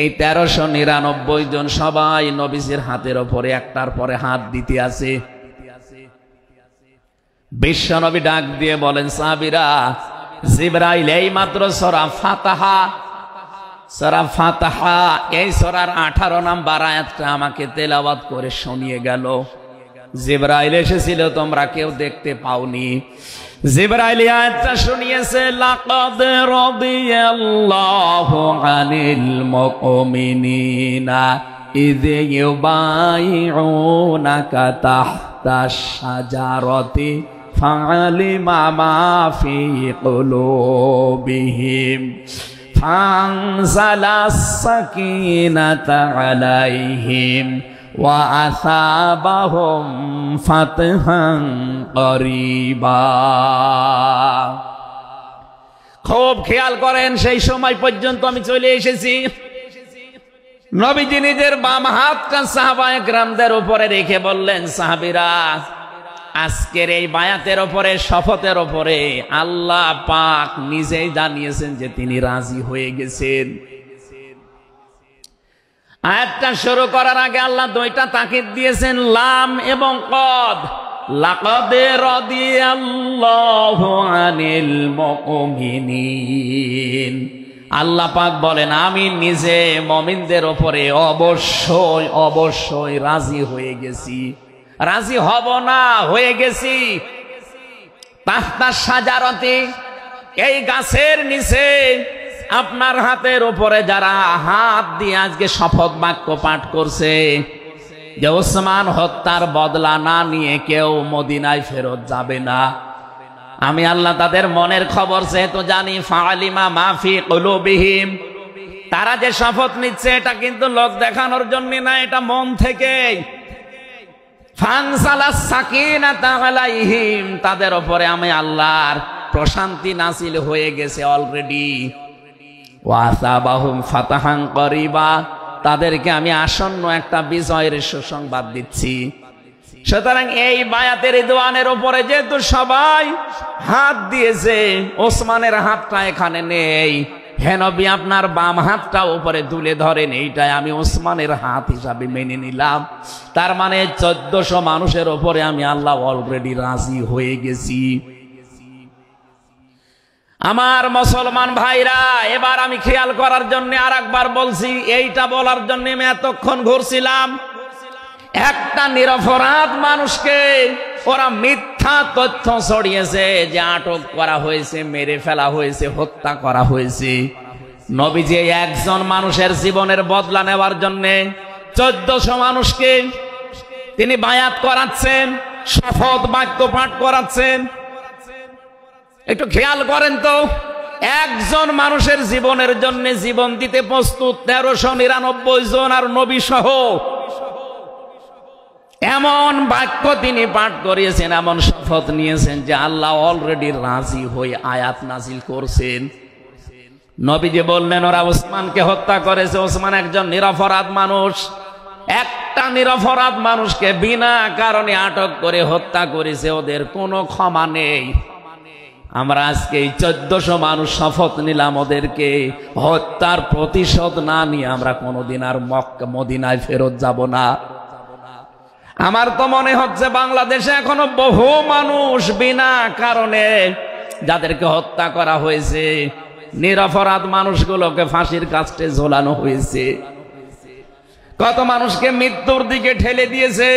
S1: এই 1399 জন সবাই নবীজির হাতের উপরে একটার পরে হাত দিতে আছে। বিশ্ব নবী ডাক দিয়ে বলেন, সাহাবীরা, জিবরাইল এই মাত্র সূরা ফাতিহা এই সূরার 18 নম্বর আয়াতটা আমাকে তেলাওয়াত করে শুনিয়ে গেল। জিবরাইল এসেছিল, তোমরা কেউ দেখতে পাওনি। জিবরাইল আয়াতটা শুনিয়েছে, লাকাদ রাদিয়াল্লাহু আনিল মুমিনিনা ইয ইউবাইউনাকা তাহতাশ শাজারাতি ফাআলিমা মা ফি কুলুবিহিম ফানজালাস সাকিনাতা আলাইহিম ওয়া আসাবাহুম ফাতহান করিবা। খুব খেয়াল করেন, সেই সময় পর্যন্ত আমি চলে এসেছি। নবীজি নিজের বাম হাতটা সাহাবায়ে কেরামদের উপরে রেখে বললেন, সাহাবীরা, আজকের এই বায়াতের উপরে, শপথের উপরে আল্লাহ পাক নিজেই জানিয়েছেন যে তিনি রাজি হয়ে গেছেন। আয়াতটা শুরু করার আগে আল্লাহ 2টা তাকিদ দিয়েছেন, লাম এবং কদ। লাকাদ রাদিয়াল্লাহু আনিল মুমিনিন। আল্লাহ পাক বলেন, আমি নিজে মুমিনদের উপরে অবশ্যই অবশ্যই রাজি হয়ে গেছি। রাজি হব না, হয়ে গেছি। তাহতা শাজারাতি, এই গাছের নিচে আপনার হাতের উপরে যারা হাত দিয়ে আজকে শপথ বাক্য পাঠ করছে যে ওসমান হত্যার বদলা না নিয়ে কেউ মদিনায় ফেরত যাবে না, আমি আল্লাহ তাদের মনের খবর যেহেতু জানি। ফাআলিমা মা ফি কুলুবিহিম, তারা যে শপথ নিচ্ছে এটা কিন্তু লোক দেখানোর জন্য না, এটা মন থেকে। ফানসালাস সাকিনাতা আলাইহিম, তাদের উপরে আমি আল্লাহর প্রশান্তি নাসিল হয়ে গেছে অলরেডি। ওয়াসাবাহুম ফাতাহান করিবা, তাদেরকে আমি আসন্ন একটা বিজয়ের সুসংবাদ দিচ্ছি। সুতরাং এই বায়াতের রিদওয়ানের উপরে যেহেতু সবাই হাত দিয়েছে, ওসমানের হাতটা এখানে নেই, হে নবী আপনার বাম হাতটা উপরে তুলে ধরেন, এইটাই আমি ওসমানের হাত হিসাবে মেনে নিলাম। তার মানে 1400 মানুষের উপরে আমি আল্লাহ অলরেডি রাজি হয়ে গেছি। আমার মুসলমান ভাইরা, এবার আমি খেয়াল করার জন্য আর একবার বলছি, এইটা বলার জন্য আমি এতক্ষণ ঘুরছিলাম। একটা নিরপরাধ মানুষকে ওরা মিথ্যা তথ্য ছড়িয়েছে যে আটক করা হয়েছে, মেরে ফেলা হয়েছে, হত্যা করা হয়েছে। নবীজি একজন মানুষের জীবনের বদলা নেওয়ার জন্য 1400 মানুষকে তিনি বায়াত করাচ্ছেন, শপথ বাক্য পাঠ করাচ্ছেন। একটু খেয়াল করেন তো, একজন মানুষের জীবনের জন্য জীবন দিতে প্রস্তুত 1399 জন, আর নবী সহ এমন বাক্য তিনি পাঠ করিয়েছেন, এমন শপথ নিয়েছেন যে আল্লাহ অলরেডি রাজি হয়ে আয়াত নাজিল করছেন। নবীজি বললেন ওরা ওসমানকে হত্যা করেছে, ওসমান একজন নিরপরাধ মানুষ। একটা নিরপরাধ মানুষকে বিনা কারণে আটক করে হত্যা করেছে, ওদের কোনো ক্ষমা নেই। আমরা আজকে এই 1400 মানুষ শপথ নিলাম, ওদেরকে হত্যার প্রতিশোধ না নিয়ে আমরা কোনোদিন আর মক্কা মদিনায় ফেরত যাব না। আমার তো মনে হচ্ছে বাংলাদেশে এখনো বহু মানুষ বিনা কারণে যাদেরকে হত্যা করা হয়েছে, নিরপরাধ মানুষগুলোকে ফাঁসির কাস্টে ঝোলানো হয়েছে, কত মানুষকে মৃত্যুর দিকে ঠেলে দিয়েছে।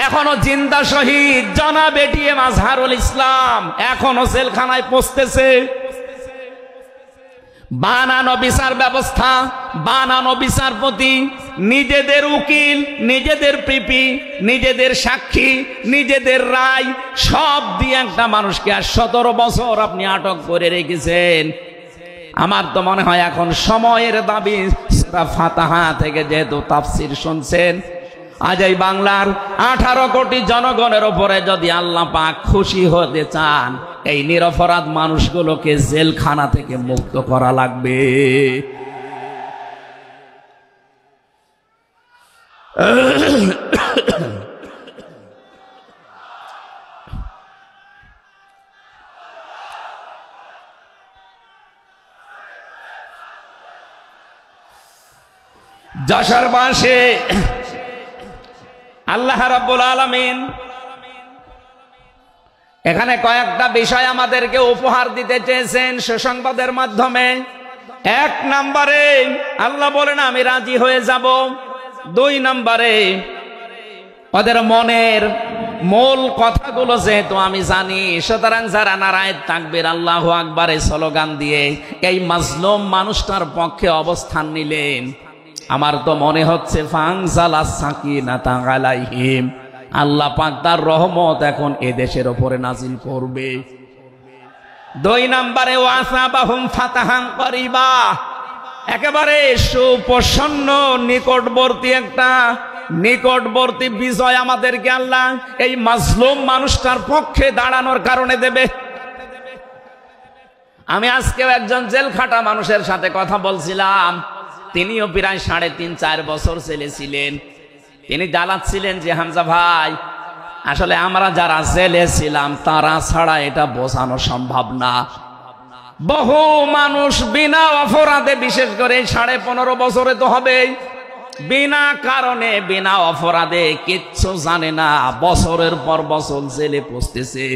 S1: এখনো জিন্দা শহীদ জনাব এটিএম আজহারুল ইসলাম এখনো জেলখানায় পচতেছে। বানানো বিচার ব্যবস্থা, বানানো বিচারপতি, নিজেদের উকিল, নিজেদের পিপি, নিজেদের সাক্ষী, নিজেদের রায় সব দিয়ে একটা মানুষকে আর 17 বছর আপনি আটক করে রেখেছেন। আমার তো মনে হয় এখন সময়ের দাবি, সূরা ফাতিহা থেকে যেহেতু তাফসীর শুনছেন, আজ এই বাংলার 18 কোটি জনগণের উপরে যদি আল্লাহ পাক খুশি হতে চান, এই নিরপরাধ মানুষগুলোকে জেলখানা থেকে মুক্ত করা লাগবে। যশোরবাসী আল্লাহ রাব্বুল আলামিন এখানে কয়েকটা বিষয় আমাদেরকে উপহার দিতে চেয়েছেন সুসংবাদের মাধ্যমে। 1 নম্বরে আল্লাহ বলেন আমি রাজি হয়ে যাব। 2 নম্বরে ওদের মনের মূল কথাগুলো যেহেতু আমি জানি, সুতরাং যারা নারায়ে তাকবীর আল্লাহু আকবারের স্লোগান দিয়ে এই মাজলুম মানুষটার পক্ষে অবস্থান নিলেন, আমার তো মনে হচ্ছে ফানজালাস সাকিনাতা আলাইহিম, আল্লাহ পাক তার রহমত এখন এ দেশের উপরে নাজিল করবে। 2 নম্বরে ওয়াসাবাহুম ফাতাহান করিবা, একেবারে সুপ্রসন্ন নিকটবর্তী বিজয় আমাদেরকে আল্লাহ এই মাজলুম মানুষটার পক্ষে দাঁড়ানোর কারণে দেবে। আমি আজকেও একজন জেল খাটা মানুষের সাথে কথা বলছিলাম, তিনিও প্রায় 3.5-4 বছর জেলে ছিলেন। তিনি জ্বালাচ্ছিলেন যে হামজা ভাই, আসলে আমরা যারা জেলে ছিলাম তারা ছাড়া এটা বোঝানো সম্ভব না। বহু মানুষ বিনা অপরাধে, বিশেষ করে 15.5 বছরে তো হবেই, বিনা কারণে বিনা অপরাধে কিচ্ছু জানে না, বছরের পর বছর জেলে পচতেছে।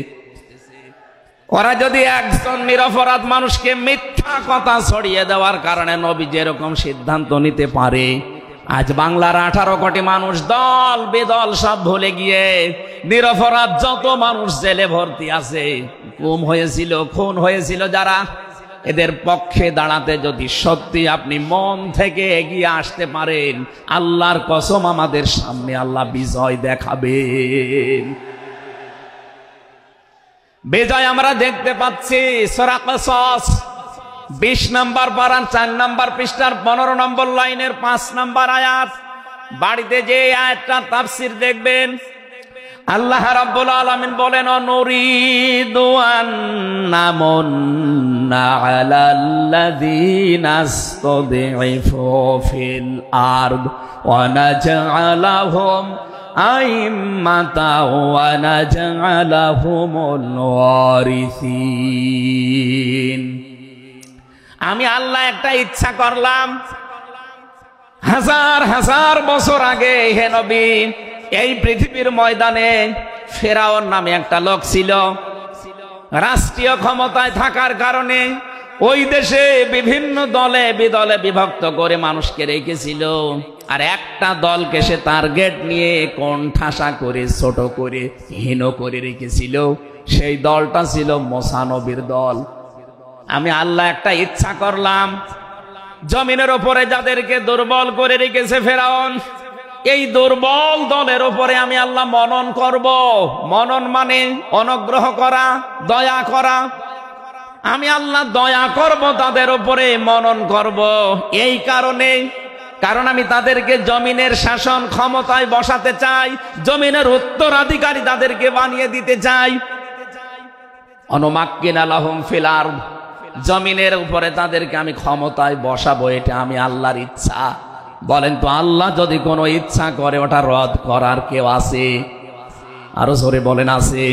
S1: ওরা যদি একজন নিরপরাধ মানুষকে মিথ্যা কথা ছড়িয়ে দেওয়ার কারণে নবী যেরকম সিদ্ধান্ত নিতে পারে, আজ বাংলার 18 কোটি মানুষ দল বেদল সব ভুলে গিয়ে নিরপরাধ যত মানুষ জেলে ভর্তি আছে, গুম হয়েছিল, খুন হয়েছিল যারা, এদের পক্ষে দাঁড়াতে যদি সত্যি আপনি মন থেকে এগিয়ে আসতে পারেন, আল্লাহর কসম আমাদের সামনে আল্লাহ বিজয় দেখাবেন। বিজয় আমরা দেখতে পাচ্ছি সূরা কসস 20 নম্বর পারার 4 নম্বর পৃষ্ঠার 15 নম্বর লাইনের 5 নম্বর আয়াত। বাড়িতে যে আয়াতটা তাফসীর দেখবেন, আল্লাহ রাব্বুল আলামিন বলেন, নুরিদু আন নামুন্না আলাল্লাযীনা ইসতাদঈফু ফিল আরদ ওয়া নাজআলাহুম আইম্মাতাও ওয়া নাজআলাহুমুল ওয়ারিসিন। আমি আল্লাহ একটা ইচ্ছা করলাম, হাজার হাজার বছর আগে হে নবী, এই পৃথিবীর ময়দানে ফেরাউন নামে একটা লোক ছিল। রাষ্ট্রীয় ক্ষমতায় থাকার কারণে ওই দেশে বিভিন্ন দলে বিদলে বিভক্ত করে মানুষকে রেখেছিল, আর একটা দলকে সে টার্গেট নিয়ে কোণঠাসা করে, ছোট করে, হীন করে রেখেছিল। সেই দলটা ছিল মুসা নবীর দল। আমি আল্লাহ একটা ইচ্ছা করলাম, জমিনের উপরে যাদেরকে দুর্বল করে রেখেছে ফেরাউন, এই দুর্বল দলের উপরে আমি আল্লাহ মনন করব। মনন মানে অনুগ্রহ করা, দয়া করা। আমি আল্লাহ দয়া করব তাদের উপরে, মনন করব। এই কারণ আমি তাদেরকে জমিনের শাসন ক্ষমতায় বসাতে চাই, জমিনের উত্তরাধিকারী তাদেরকে বানিয়ে দিতে চাই। অনুমাক্কিনা লাহুম ফিল আরদ, জমিনের উপরে তাদেরকে আমি ক্ষমতায় বসাবো, এটা আমি আল্লাহর ইচ্ছা। বলেন তো, আল্লাহ যদি কোনো ইচ্ছা করে ওটা রদ করার কেউ আছে? আরো জোরে বলেন, আছে।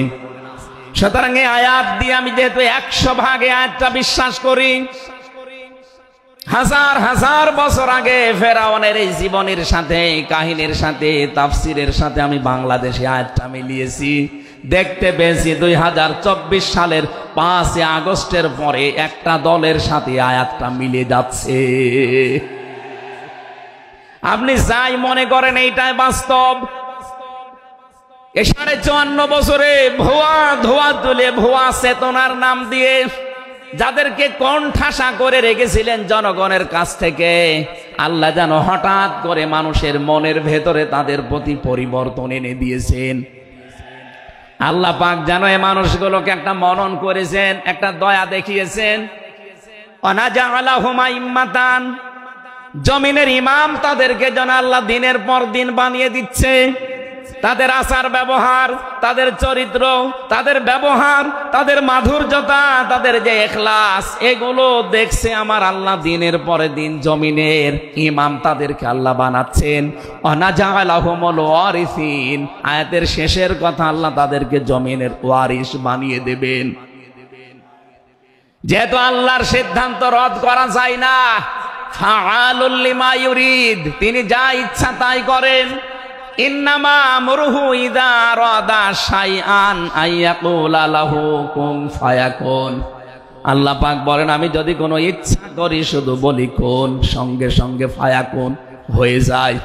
S1: সুতরাং এই আয়াত দিয়ে আমি যেহেতু 100% আয়াতটা বিশ্বাস করি, হাজার হাজার বছর আগে ফেরাউনের এই জীবনের সাথে, কাহিনীর সাথে, তাফসিরের সাথে আমি বাংলাদেশে আয়াতটা মিলিয়েছি। দেখতে পেয়েছি 2024 সালের 5 আগস্টের পরে একটা দলের সাথে আয়াতটা মিলে যাচ্ছে। আপনি যাই মনে করেন এইটাই বাস্তব। 54.5 বছরে ভুয়া ধোয়া তুলে, ভুয়া চেতনার নাম দিয়ে যাদেরকে কোণঠাসা করে রেখেছিলেন জনগণের কাছ থেকে, আল্লাহ যেন হঠাৎ করে মানুষের মনের ভেতরে তাদের প্রতি পরিবর্তন এনে দিয়েছেন। আল্লাহ পাক যেন এই মানুষগুলোকে একটা মনন করেছেন, একটা দয়া দেখিয়েছেন। অনাজালাহুম আইম্মাতান, জমিনের ইমাম তাদেরকে যেন আল্লাহ দিনের পর দিন বানিয়ে দিচ্ছে। তাদের আচার ব্যবহার, তাদের চরিত্র, তাদের ব্যবহার, তাদের মাধুর্যতা, তাদের যে ইখলাস, এগুলো দেখছে আমার আল্লাহ দিনের পরে দিন জমিনের ইমাম তাদেরকে আল্লাহ বানাচ্ছেন। অনাজালাহুমুল ওয়ারিসিন, আয়াতের শেষের কথা, আল্লাহ তাদেরকে জমিনের ওয়ারিস বানিয়ে দেবেন। যেহেতু আল্লাহর সিদ্ধান্ত রদ করা যায় না, ফাআলুল লিমা ইউরিদ, তিনি যা ইচ্ছা তাই করেন। ইন্নামা আমরুহু ইযা আরাদা শাইআন আইয়াকুলা লাহু কুন ফায়াকুন। আল্লাহ পাক বলেন, আমি যদি কোনো ইচ্ছা করি শুধু বলি কোন, সঙ্গে সঙ্গে ফায়াকুন হয়ে যায়।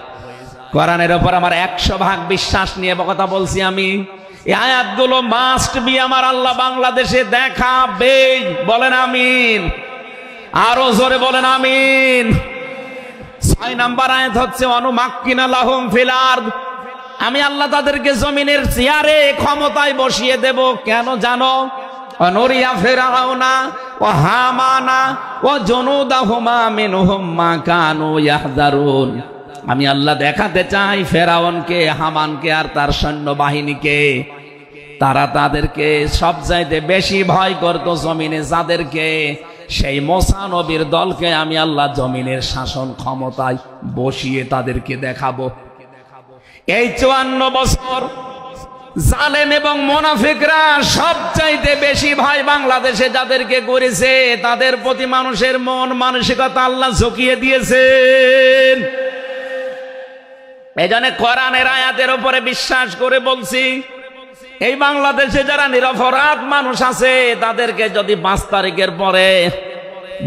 S1: কোরআনের উপর আমার 100% বিশ্বাস নিয়ে কথা বলছি আমি। এই আয়াতগুলো মাস্ট বি আমার আল্লাহ বাংলাদেশে দেখাবে। বলেন আমিন, আরো জোরে বলেন আমিন। 6 নাম্বার আয়াত হচ্ছে অনুমাক্কিনা লাহুম ফিল আরদ, আমি আল্লাহ তাদেরকে জমিনের চেয়ারে ক্ষমতায় বসিয়ে দেব। কেন জানো? অনুরিয়া ফিরআউনা ওয়া হামানা ওয়া জুনুদাহুমা মিনহুম মা কানু ইয়াহযারুন, আমি আল্লাহ দেখাতে চাই ফেরাউনকে, হামানকে আর তার সৈন্যবাহিনীকে, তারা তাদেরকে সবচাইতে বেশি ভয় করত জমিনে যাদেরকে, সেই মুসা নবীর দলকে আমি আল্লাহ জমিনের শাসন ক্ষমতায় বসিয়ে তাদেরকে দেখাবো। এই 54 বছর জালেম এবং মুনাফিকরা সবচাইতে বেশি ভয় বাংলাদেশে যাদেরকে করেছে, তাদের প্রতি মানুষের মন মানসিকতা আল্লাহ ঝুঁকিয়ে দিয়েছেন। এজন্য কোরআনের আয়াতের উপরে বিশ্বাস করে বলছি, এই বাংলাদেশে যারা নিরপরাধ মানুষ আছে তাদেরকে যদি 5 তারিখের পরে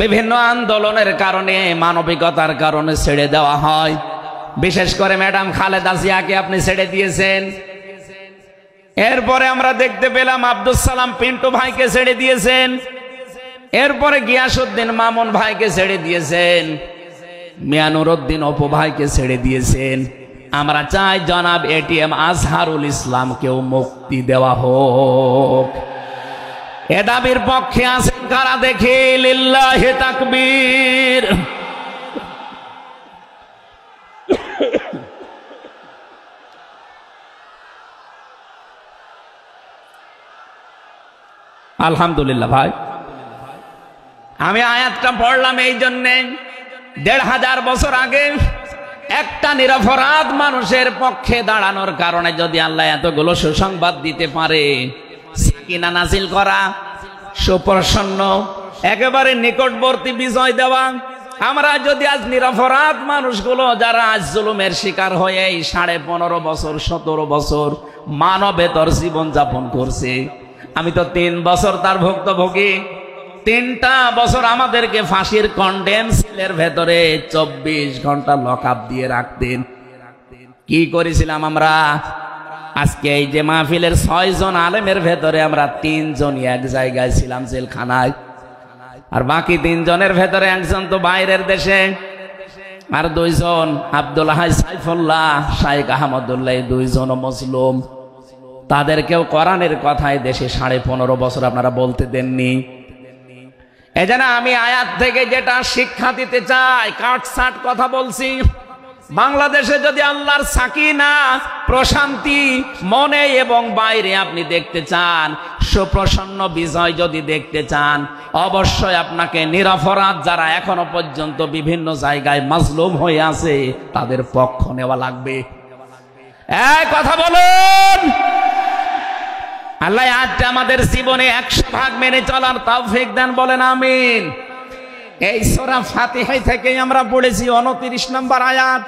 S1: বিভিন্ন আন্দোলনের কারণে, মানবিকতার কারণে ছেড়ে দেওয়া হয়, বিশেষ করে ম্যাডাম খালেদা জিয়াকে আপনি ছেড়ে দিয়েছেন। এরপরে আমরা দেখতে পেলাম আব্দুল সালাম পিন্টু ভাইকে ছেড়ে দিয়েছেন। এরপরে গিয়াসউদ্দিন মামুন ভাইকে ছেড়ে দিয়েছেন, মিয়ানুরউদ্দিন অপু ভাইকে ছেড়ে দিয়েছেন। আমরা চাই জনাব এটিএম আজহারুল ইসলামকেও মুক্তি দেওয়া হোক। এ দাবির পক্ষে আছেন কারা দেখে? লিল্লাহি তাকবীর। আলহামদুলিল্লাহ ভাই, আমি আয়াতটা পড়লাম এই জন্যে ১৫০০ বছর আগে একটা নিরপরাধ মানুষের পক্ষে দাঁড়ানোর কারণে যদি আল্লাহ এতগুলো সুসংবাদ দিতে পারে, সাকিনা নাজিল করা, সুপ্রসন্ন, একেবারে নিকটবর্তী বিজয় দেওয়া, আমরা যদি আজ নিরপরাধ মানুষগুলো যারা আজ জুলুমের শিকার হয়ে 15.5 বছর 17 বছর মানবেতর জীবন যাপন করছে, আমি তো 3 বছর তার ভুক্তভোগী। 3টা বছর আমাদেরকে ফাঁসির কন্ডেম সেলের ভেতরে 24 ঘন্টা লকআপ দিয়ে রাখতেন। কি করেছিলাম আমরা? আজকে এই যে মাহফিলের 6 জন আলেমের ভেতরে আমরা 3 জনই এক জায়গায় ছিলাম জেলখানায়, আর বাকি 3 জনের ভেতরে একজন তো বাইরের দেশে, আর 2 জন আব্দুল হাই সাইফুল্লাহ, শাইখ আহমদুল্লাহ, 2 জন মুসলিম। তাদেরকেও কোরআনের কথায় দেশে 15.5 বছর আপনারা বলতে দেননি। এজন্য আমি আয়াত থেকে যেটা শিক্ষা দিতে চাই, কাটছাট কথা বলছি। বাংলাদেশে যদি আল্লাহর সাকিনা, প্রশান্তি মনে এবং বাইরে আপনি দেখতে চান, সুপ্রসন্ন বিজয় যদি দেখতে চান, অবশ্যই আপনাকে নিরপরাধ যারা এখনো পর্যন্ত বিভিন্ন জায়গায় মাজলুম হয়ে আছে তাদের পক্ষ নেওয়া লাগবে। এই কথা বলুন। আল্লাহ আজকে আমাদের জীবনে 100% মেনে চলার তৌফিক দেন, বলেন আমিন। এই সূরা ফাতিহা থেকেই আমরা পড়েছি 29 নম্বর আয়াত।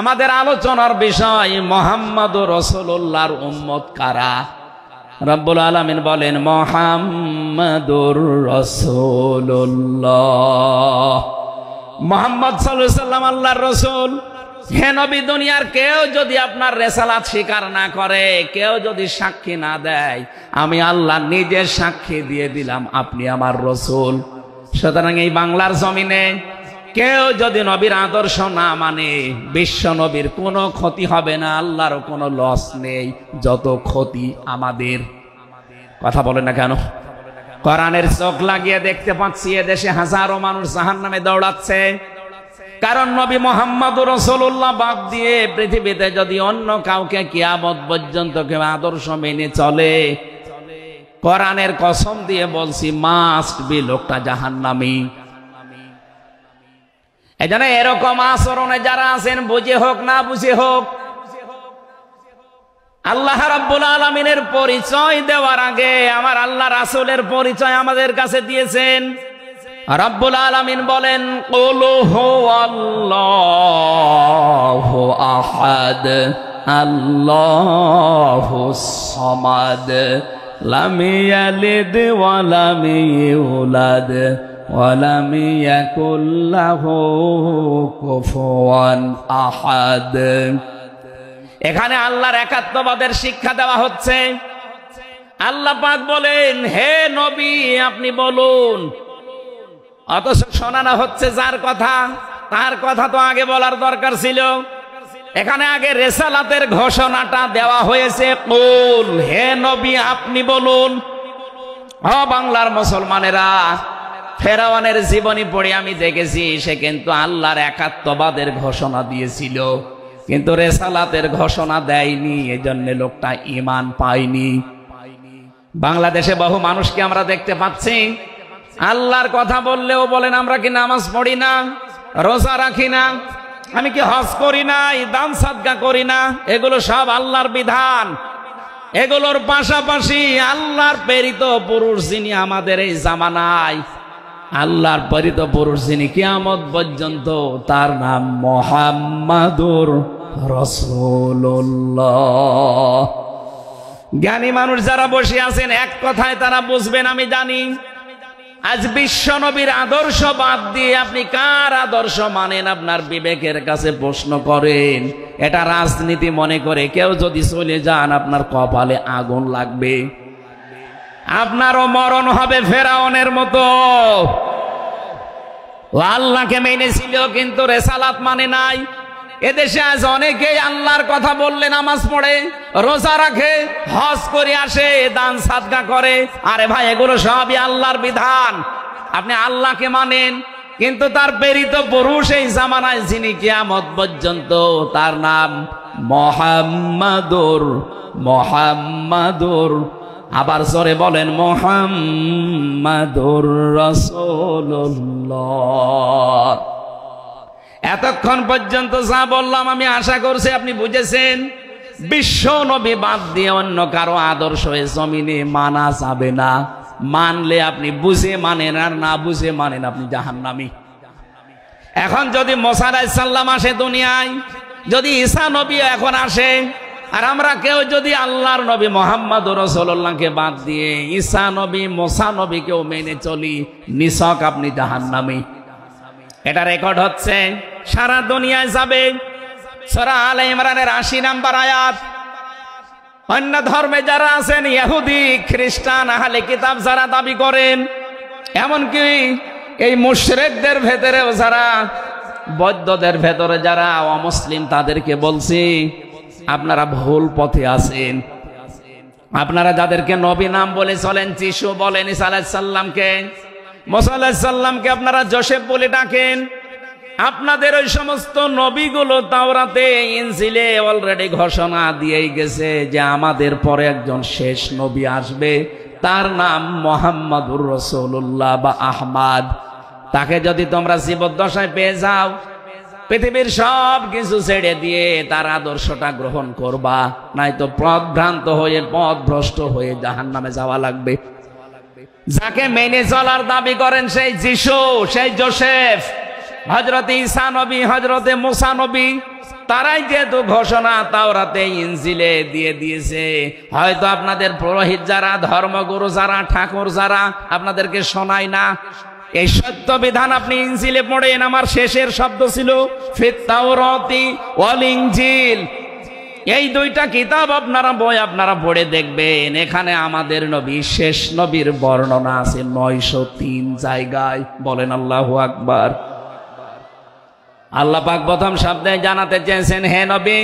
S1: আমাদের আলোচনার বিষয় মুহাম্মদুর রাসূলুল্লাহর উম্মত কারা। রব্বুল আলামিন বলেন মুহাম্মদুর রাসূলুল্লাহ, মুহাম্মদ সাল্লাল্লাহু আলাইহি সাল্লাম আল্লাহর রাসূল। হে নবী, দুনিয়ার কেউ যদি আপনার রিসালাত স্বীকার না করে, কেউ যদি সাক্ষী না দেয়, আমি আল্লাহ নিজে সাক্ষী দিয়ে দিলাম আপনি আমার রাসূল। সুতরাং এই বাংলার জমিনে কেউ যদি নবীর আদর্শ না মানে, বিশ্ব নবীর কোনো ক্ষতি হবে না, আল্লাহরও কোনো লস নেই, যত ক্ষতি আমাদের। কথা বলেন না কেন? কোরআনের চোখ লাগিয়ে দেখতে পাচ্ছি এদেশে হাজারো মানুষ জাহান্নামে দৌড়াচ্ছে, কারণ নবী মুহাম্মদুর রাসূলুল্লাহ বাদ দিয়ে পৃথিবীতে যদি অন্য কাউকে কিয়ামত পর্যন্ত কেউ আদর্শ মেনে চলে, কোরআনের কসম দিয়ে বলছি মাস্ট বি লোকটা জাহান্নামী। এজন্য এরকম আচরণে যারা আছেন, বুঝে হোক না বুঝে হোক, আল্লাহ রাব্বুল আলামিনের পরিচয় দেওয়ার আগে আমার আল্লাহ রাসূলের পরিচয় আমাদের কাছে দিয়েছেন। রাব্বুল আলামিন বলেন কুল হুয়াল্লাহু আহাদ আল্লাহুস সামাদ লাম ইয়ালিদ ওয়া লাম ইউলাদ ওয়া লাম ইয়াকুল লাহু কুফুয়ান আহাদ। এখানে আল্লাহর একাত্মবাদের শিক্ষা দেওয়া হচ্ছে। আল্লাহ পাক বলেন হে নবী আপনি বলুন, অথচ শোনানো হচ্ছে যার কথা, তার কথা তো আগে বলার দরকার ছিল। এখানে আগে রিসালাতের ঘোষণাটা দেওয়া হয়েছে, কুল, হে নবী আপনি বলুন। ও বাংলার মুসলমানেরা, ফেরাউনের জীবনী পড়ে আমি দেখেছি সে কিন্তু আল্লাহর একাত্মবাদের ঘোষণা দিয়েছিল, কিন্তু রিসালাতের ঘোষণা দেয়নি, এজন্য লোকটা ঈমান পায়নি। বাংলাদেশে বহু মানুষকে আমরা দেখতে পাচ্ছি আল্লাহর কথা বললেও বলেন আমরা কি নামাজ পড়ি না, রোজা রাখি না, আমি কি হজ করি না, দান সাদকা করি না, এগুলো সব আল্লাহর বিধান। এগুলোর পাশাপাশি আল্লাহর প্রেরিত পুরুষ যিনি আমাদের এই জামানায়, আল্লাহর প্রেরিত পুরুষ যিনি কিয়ামত পর্যন্ত, তার নাম মুহাম্মাদুর রাসূলুল্লাহ। জ্ঞানী মানুষ যারা বসে আছেন এক কথায় তারা বুঝবেন আমি জানি। আজ বিশ্ব নবীর আদর্শ বাদ দিয়ে আপনি কার আদর্শ মানেন আপনার বিবেকের কাছে প্রশ্ন করেন। এটা রাজনীতি মনে করে কেউ যদি চলে যান আপনার কপালে আগুন লাগবে, আপনারও মরণ হবে ফেরাউনের মতো। ও আল্লাহকে মেনেছিল কিন্তু রিসালাত মানে নাই। এদেশে আজ অনেকেই আল্লাহর কথা বললে নামাজ পড়ে, রোজা রাখে, হজ করে আসে, দান সাদকা করে। আরে ভাই এগুলো সবই আল্লাহর বিধান। আপনি আল্লাহকে মানেন, কিন্তু তার প্রেরিত পুরুষ এই জামানায় যিনি কিয়ামত পর্যন্ত, তার নাম মুহাম্মাদুর আবার জোরে বলেন মুহাম্মাদুর রাসূলুল্লাহ। এতক্ষণ পর্যন্ত যা বললাম আমি আশা করছি আপনি বুঝেছেন। বিশ্ব নবী বাদ দিয়ে অন্য কারো আদর্শ এ জমিনে মানা যাবে না। মানলে আপনি বুঝে মানেন, আর না বুঝে মানেন আপনি জাহান্নামী। এখন যদি মুসা আলাইহিস সালাম আসে দুনিয়ায়, যদি ঈসা নবী এখন আসে, আর আমরা কেউ যদি আল্লাহর নবী মুহাম্মদুর রাসূলুল্লাহকে বাদ দিয়ে ঈসা নবী মুসা নবীকেও মেনে চলি, নিছক আপনি জাহান্নামী। এটা রেকর্ড হচ্ছে, সারা দুনিয়ায় যাবে। সূরা আলে ইমরানের ৮০ নম্বর আয়াত। অন্য ধর্মে যারা আছেন, ইহুদি খ্রিস্টান আহলে কিতাব যারা দাবি করেন, এমনকি এই মুশরিকদের ভেতরেও যারা, বৌদ্ধদের ভেতরে যারা অমুসলিম, তাদেরকে বলছি আপনারা ভুল পথে আছেন। আপনারা যাদেরকে নবী নাম বলে চলেন, যিশু বলেন, ঈসা আলাইহিস সালামকে, মুসা আলাইহিস সালামকে আপনারা যোসেফ বলে ডাকেন, আপনাদের ওই সমস্ত নবীগুলো তাওরাতে ইনজিলে অলরেডি ঘোষণা দিয়েই গেছে যে আমাদের পরে একজন শেষ নবী আসবে, তার নাম মুহাম্মাদুর রাসূলুল্লাহ বা আহমদ। তাকে যদি তোমরা জীবদ্দশায় পেয়ে যাও, পৃথিবীর সব কিছু ছেড়ে দিয়ে তার আদর্শটা গ্রহণ করবা, নয়তো পথভ্রান্ত হয়ে পথভ্রষ্ট হয়ে জাহান্নামে যাওয়া লাগবে। যাকে মেনে চলার দাবি করেন সেই যিশু, সেই যোসেফ, হযরতে ঈসা নবী, হযরতে মুসা নবী, তারাই যেহেতু ঘোষণা তাওরাতে ইনজিলে দিয়ে দিয়েছে, হয়তো আপনাদের পুরোহিত যারা, ধর্মগুরু যারা, ঠাকুর যারা আপনাদেরকে শোনায় না। এই সত্য বিধান আপনি ইনজিলে পড়েন। আমার শেষের শব্দ ছিল ফিত তাওরাতি ওয়াল ইনজিল। এই দুইটা কিতাব আপনারা পড়ে দেখবেন, এখানে আমাদের নবী, শেষ নবীর বর্ণনা আছে ৯০৩ জায়গায়। বলেন আল্লাহু আকবার। আল্লাহ পাক প্রথম শব্দে জানাতে চেয়েছেন, হে নবী,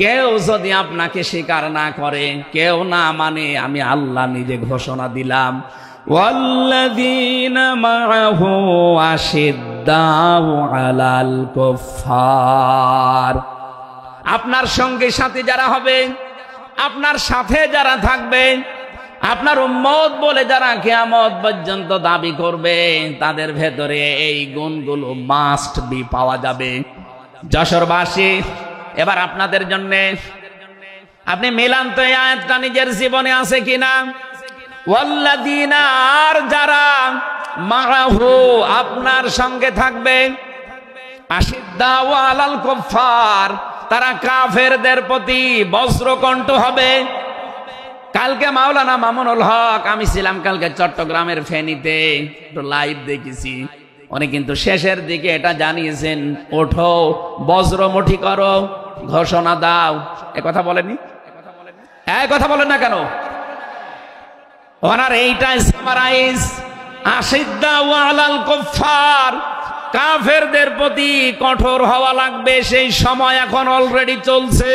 S1: কেউ যদি আপনাকে স্বীকার না করে, কেউ না মানে, আমি আল্লাহ নিজে ঘোষণা দিলাম, ওয়াল্লাযীনা মাআহু আশিদ্দাউ আলাল কুফফার। আপনার সঙ্গে সাথী যারা হবে, আপনার সাথে যারা থাকবে, আপনার উম্মত বলে যারা কিয়ামত পর্যন্ত দাবি করবে, তাদের ভেতরে এই গুণগুলো মাস্ট বি পাওয়া যাবে। যশোরবাসী, এবার আপনাদের জন্য আপনি মিলান তো এই আয়াতটা নিজের জীবনে আছে কিনা। ওয়াল্লাযীনা, আর যারা, মাআহু, আপনার সঙ্গে থাকবে, আশিদ্দাউ আলাল কুফফার, তারা কাফেরদের প্রতি বজ্রকণ্ঠ হবে। কালকে মাওলানা মামুনুল হক, আমি ছিলাম কালকে চট্টগ্রামের ফেনীতে, একটু লাইভ দেখেছি। উনি কিন্তু শেষের দিকে এটা জানিয়েছেন, ওঠো, বজ্রমুঠি করো, ঘোষণা দাও। এ কথা বলেনি? এই কথা বলেন না কেন? ওনার এইটাই সামারাইজ, আশিদ্দাউ আলাল কুফফার, কাফেরদের প্রতি কঠোর হওয়া লাগবে। সেই সময় এখন অলরেডি চলছে।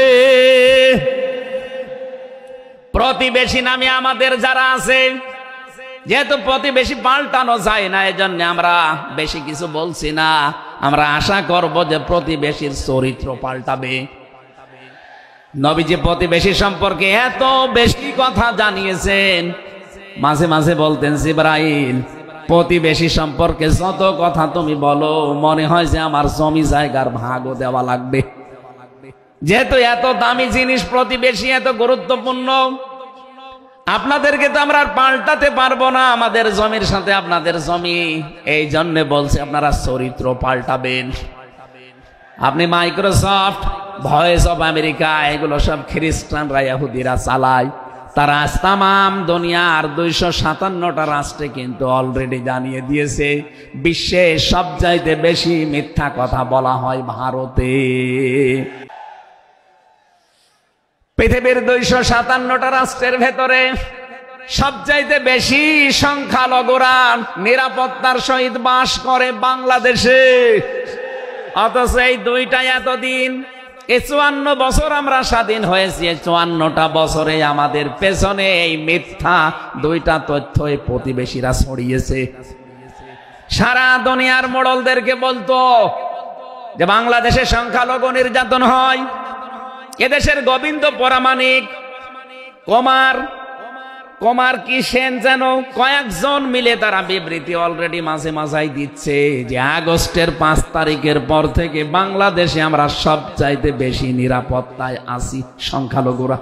S1: প্রতিবেশী নামে আমাদের যারা আছে, যেহেতু প্রতিবেশী পাল্টানো যায় না, এজন্য আমরা বেশি কিছু বলছি না। আমরা আশা করব যে প্রতিবেশীর চরিত্র পাল্টাবে। নবীজি প্রতিবেশী সম্পর্কে এত বেশি কথা জানিয়েছেন, মাঝে মাঝে বলতেন, জিবরাইল, প্রতিবেশী সম্পর্কে যত কথা তুমি বলো, মনে হয় যে আমার জমি জায়গার ভাগও দেওয়া লাগবে। যেহেতু এত দামি জিনিস প্রতিবেশী, এত গুরুত্বপূর্ণ, আপনাদেরকে তো আমরা আর পাল্টাতে পারবো না, আমাদের জমির সাথে আপনাদের জমি। এই জন্য বলছে আপনারা চরিত্র পাল্টাবেন। আপনি মাইক্রোসফট, ভয়েস অফ আমেরিকা, এগুলো সব খ্রিস্টানরা, ইহুদিরা চালায়। তারা তামাম দুনিয়ার ২৫৭টা রাষ্ট্রে কিন্তু অলরেডি জানিয়ে দিয়েছে, বিশ্বে সবচাইতে বেশি মিথ্যা কথা বলা হয় ভারতে। পৃথিবীর ২৫৭টা রাষ্ট্রের ভেতরে সবচাইতে বেশি সংখ্যালঘুরা নিরাপত্তার সহিত বাস করে বাংলাদেশে। অথচ এই দুইটা এতদিন, এই ৫৪ বছর আমরা স্বাধীন হয়েছি, ৫৪টা বছরে আমাদের পেছনে এই মিথ্যা দুইটা তথ্যই প্রতিবেশীরা ছড়িয়েছে। সারা দুনিয়ার মোড়লদেরকে বলতো যে বাংলাদেশে সংখ্যালঘু নির্যাতন হয়। এদেশের গোবিন্দ পরামানিক, কুমার, কুমার কি সেন যেন কয়েকজন মিলে তারা বিবৃতি অলরেডি মাঝে মাঝাই দিচ্ছে যে আগস্টের 5 তারিখের পর থেকে বাংলাদেশে আমরা সবচাইতে বেশি নিরাপত্তায় আছি সংখ্যালঘুরা।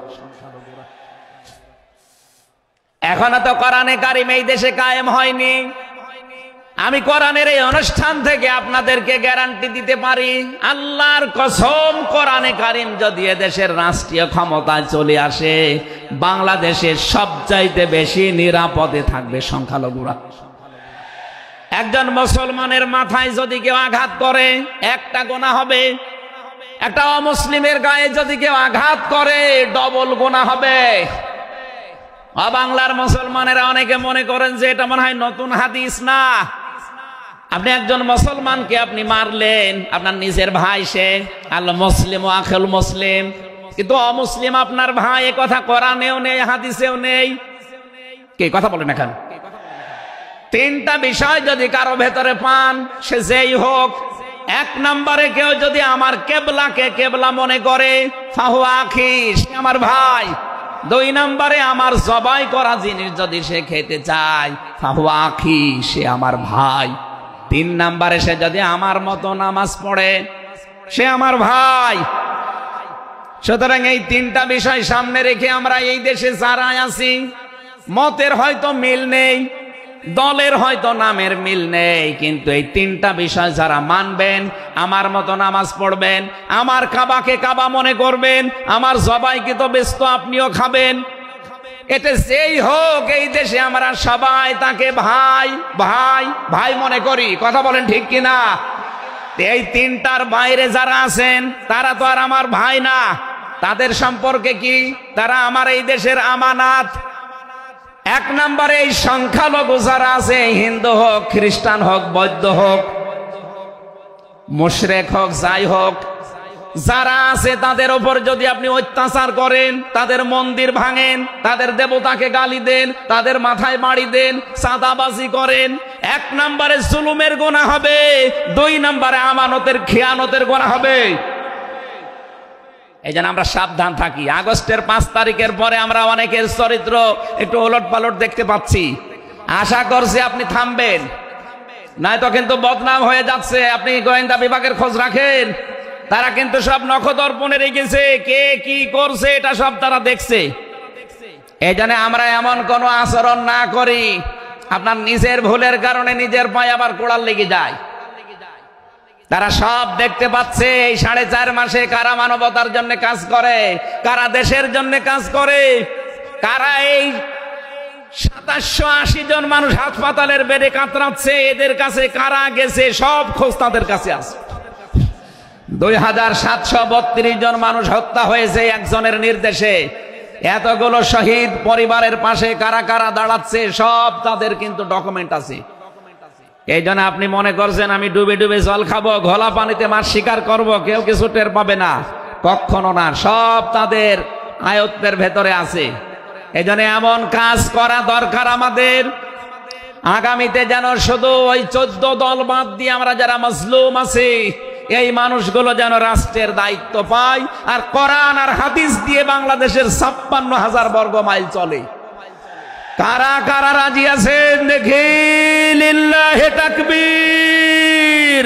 S1: এখনো তো কোরআনে কারিম এই দেশে কায়েম হয়নি। আমি কোরআনের এই অনুষ্ঠান থেকে আপনাদেরকে গ্যারান্টি দিতে পারি, আল্লাহর কসম, কোরআনে কারিম যদি দেশের রাষ্ট্রীয় ক্ষমতায় চলে আসে, বাংলাদেশের সবচাইতে বেশি নিরাপদে থাকবে সংখ্যালঘুরা। একজন মুসলমানের মাথায় যদি কেউ আঘাত করে একটা গুনাহ হবে, একটা অমুসলিমের গায়ে যদি কেউ আঘাত করে ডবল গুনাহ হবে। বাংলার মুসলমানেরা অনেকে মনে করেন যে এটা মনে হয় নতুন হাদিস। না, আপনি একজন মুসলমানকে আপনি মারলেন, আপনার নিজের ভাই, সে আল মুসলিম ও আখুল মুসলিম, কিন্তু অমুসলিম আপনার ভাই, এ কথা কোরআনেও নেই, হাদিসেও নেই। কে কথা বলেন এখন? তিনটা বিষয় যদি কারো ভেতরে পান, সে যেই হোক। এক নম্বরে কেউ যদি আমার কেবলাকে কেবলা মনে করে, ফাহুয়া আখি, সে আমার ভাই। 2 নম্বরে আমার জবাই করা জিনিস যদি সে খেতে চায়, ফাহুয়া আখি, সে আমার ভাই। 3 নম্বরে সে যদি আমার মতো নামাজ পড়ে, সে আমার ভাই। সুতরাং এই 3টা বিষয় সামনে রেখে আমরা এই দেশে যারা আছি, মতের হয়তো মিল নেই, দলের হয়তো নামের মিল নেই, কিন্তু এই 3টা বিষয় যারা মানবেন, আমার মতো নামাজ পড়বেন, আমার কাবাকে কাবা মনে করবেন, আমার জবাইকে তো ব্যস্ত আপনিও খাবেন, এটা যেই হোক, এই দেশে আমরা সবাই তাকে ভাই ভাই ভাই মনে করি। কথা বলেন ঠিক কিনা? এই 3টার বাইরে যারা আছেন তারা তো আর আমার ভাই না। তাদের সম্পর্কে কি? তারা আমার এই দেশের আমানাত। 1 নম্বরে এই সংখ্যালঘু যারা আছে, হিন্দু হোক, খ্রিস্টান হোক, বৌদ্ধ হোক, মুশরিক হোক, যাই হোক, যারা আছে তাদের উপর যদি আপনি অত্যাচার করেন, তাদের মন্দির ভাঙেন, তাদের দেবতাকে গালি দেন, তাদের মাথায় বাড়ি দেন, চাঁদাবাজি করেন, 1 নম্বরে জুলুমের গুনাহ হবে, 2 নম্বরে আমানতের খেয়ানতের গুনাহ হবে। এই জন্য আমরা সাবধান থাকি। আগস্টের 5 তারিখের পরে আমরা অনেকের চরিত্র একটু ওলট পালট দেখতে পাচ্ছি। আশা করছি আপনি থামবেন, নয়তো কিন্তু বদনাম হয়ে যাচ্ছে। আপনি গোয়েন্দা বিভাগের খোঁজ রাখেন, তারা কিন্তু সব নখদর্পণে রেখেছে, কে কি করছে এটা সব তারা দেখছে। এই জন্য আমরা এমন কোন আচরণ না করি আপনার নিজের ভুলের কারণে নিজের পায়ে আবার কোড়াল লেগে যায়। তারা সব দেখতে পাচ্ছে এই 4.5 মাসে কারা মানবতার জন্য কাজ করে, কারা দেশের জন্য কাজ করে, কারা এই 2780 জন মানুষ হাসপাতালের বেডে কাতরাচ্ছে, এদের কাছে কারা গেছে সব খোঁজ তাদের কাছে আছে। 2732 জন মানুষ হত্যা হয়েছে একজনের নির্দেশে। এতগুলো শহীদ পরিবারের পাশে কারা কারা দাঁড়াচ্ছে সব তাদের কিন্তু ডকুমেন্ট আছে। এই জন্য আপনি মনে করছেন আমি ডুবে ডুবে জল খাবো, ঘোলা পানিতে মাছ শিকার করব, কেউ কিছু টের পাবে না, কখনো না। সব তাদের আয়ত্তের ভেতরে আছে। এই জন্য এমন কাজ করা দরকার আমাদের, আগামীতে যেন শুধু ওই 14 দল বাদ দিয়ে আমরা যারা মজলুম আছি, এই মানুষগুলো যেন রাষ্ট্রের দায়িত্ব পায়, আর কোরআন আর হাদিস দিয়ে বাংলাদেশের 56,000 বর্গ মাইল চলে। কারা কারা রাজি আছেন দেখি? লিল্লাহি তাকবীর।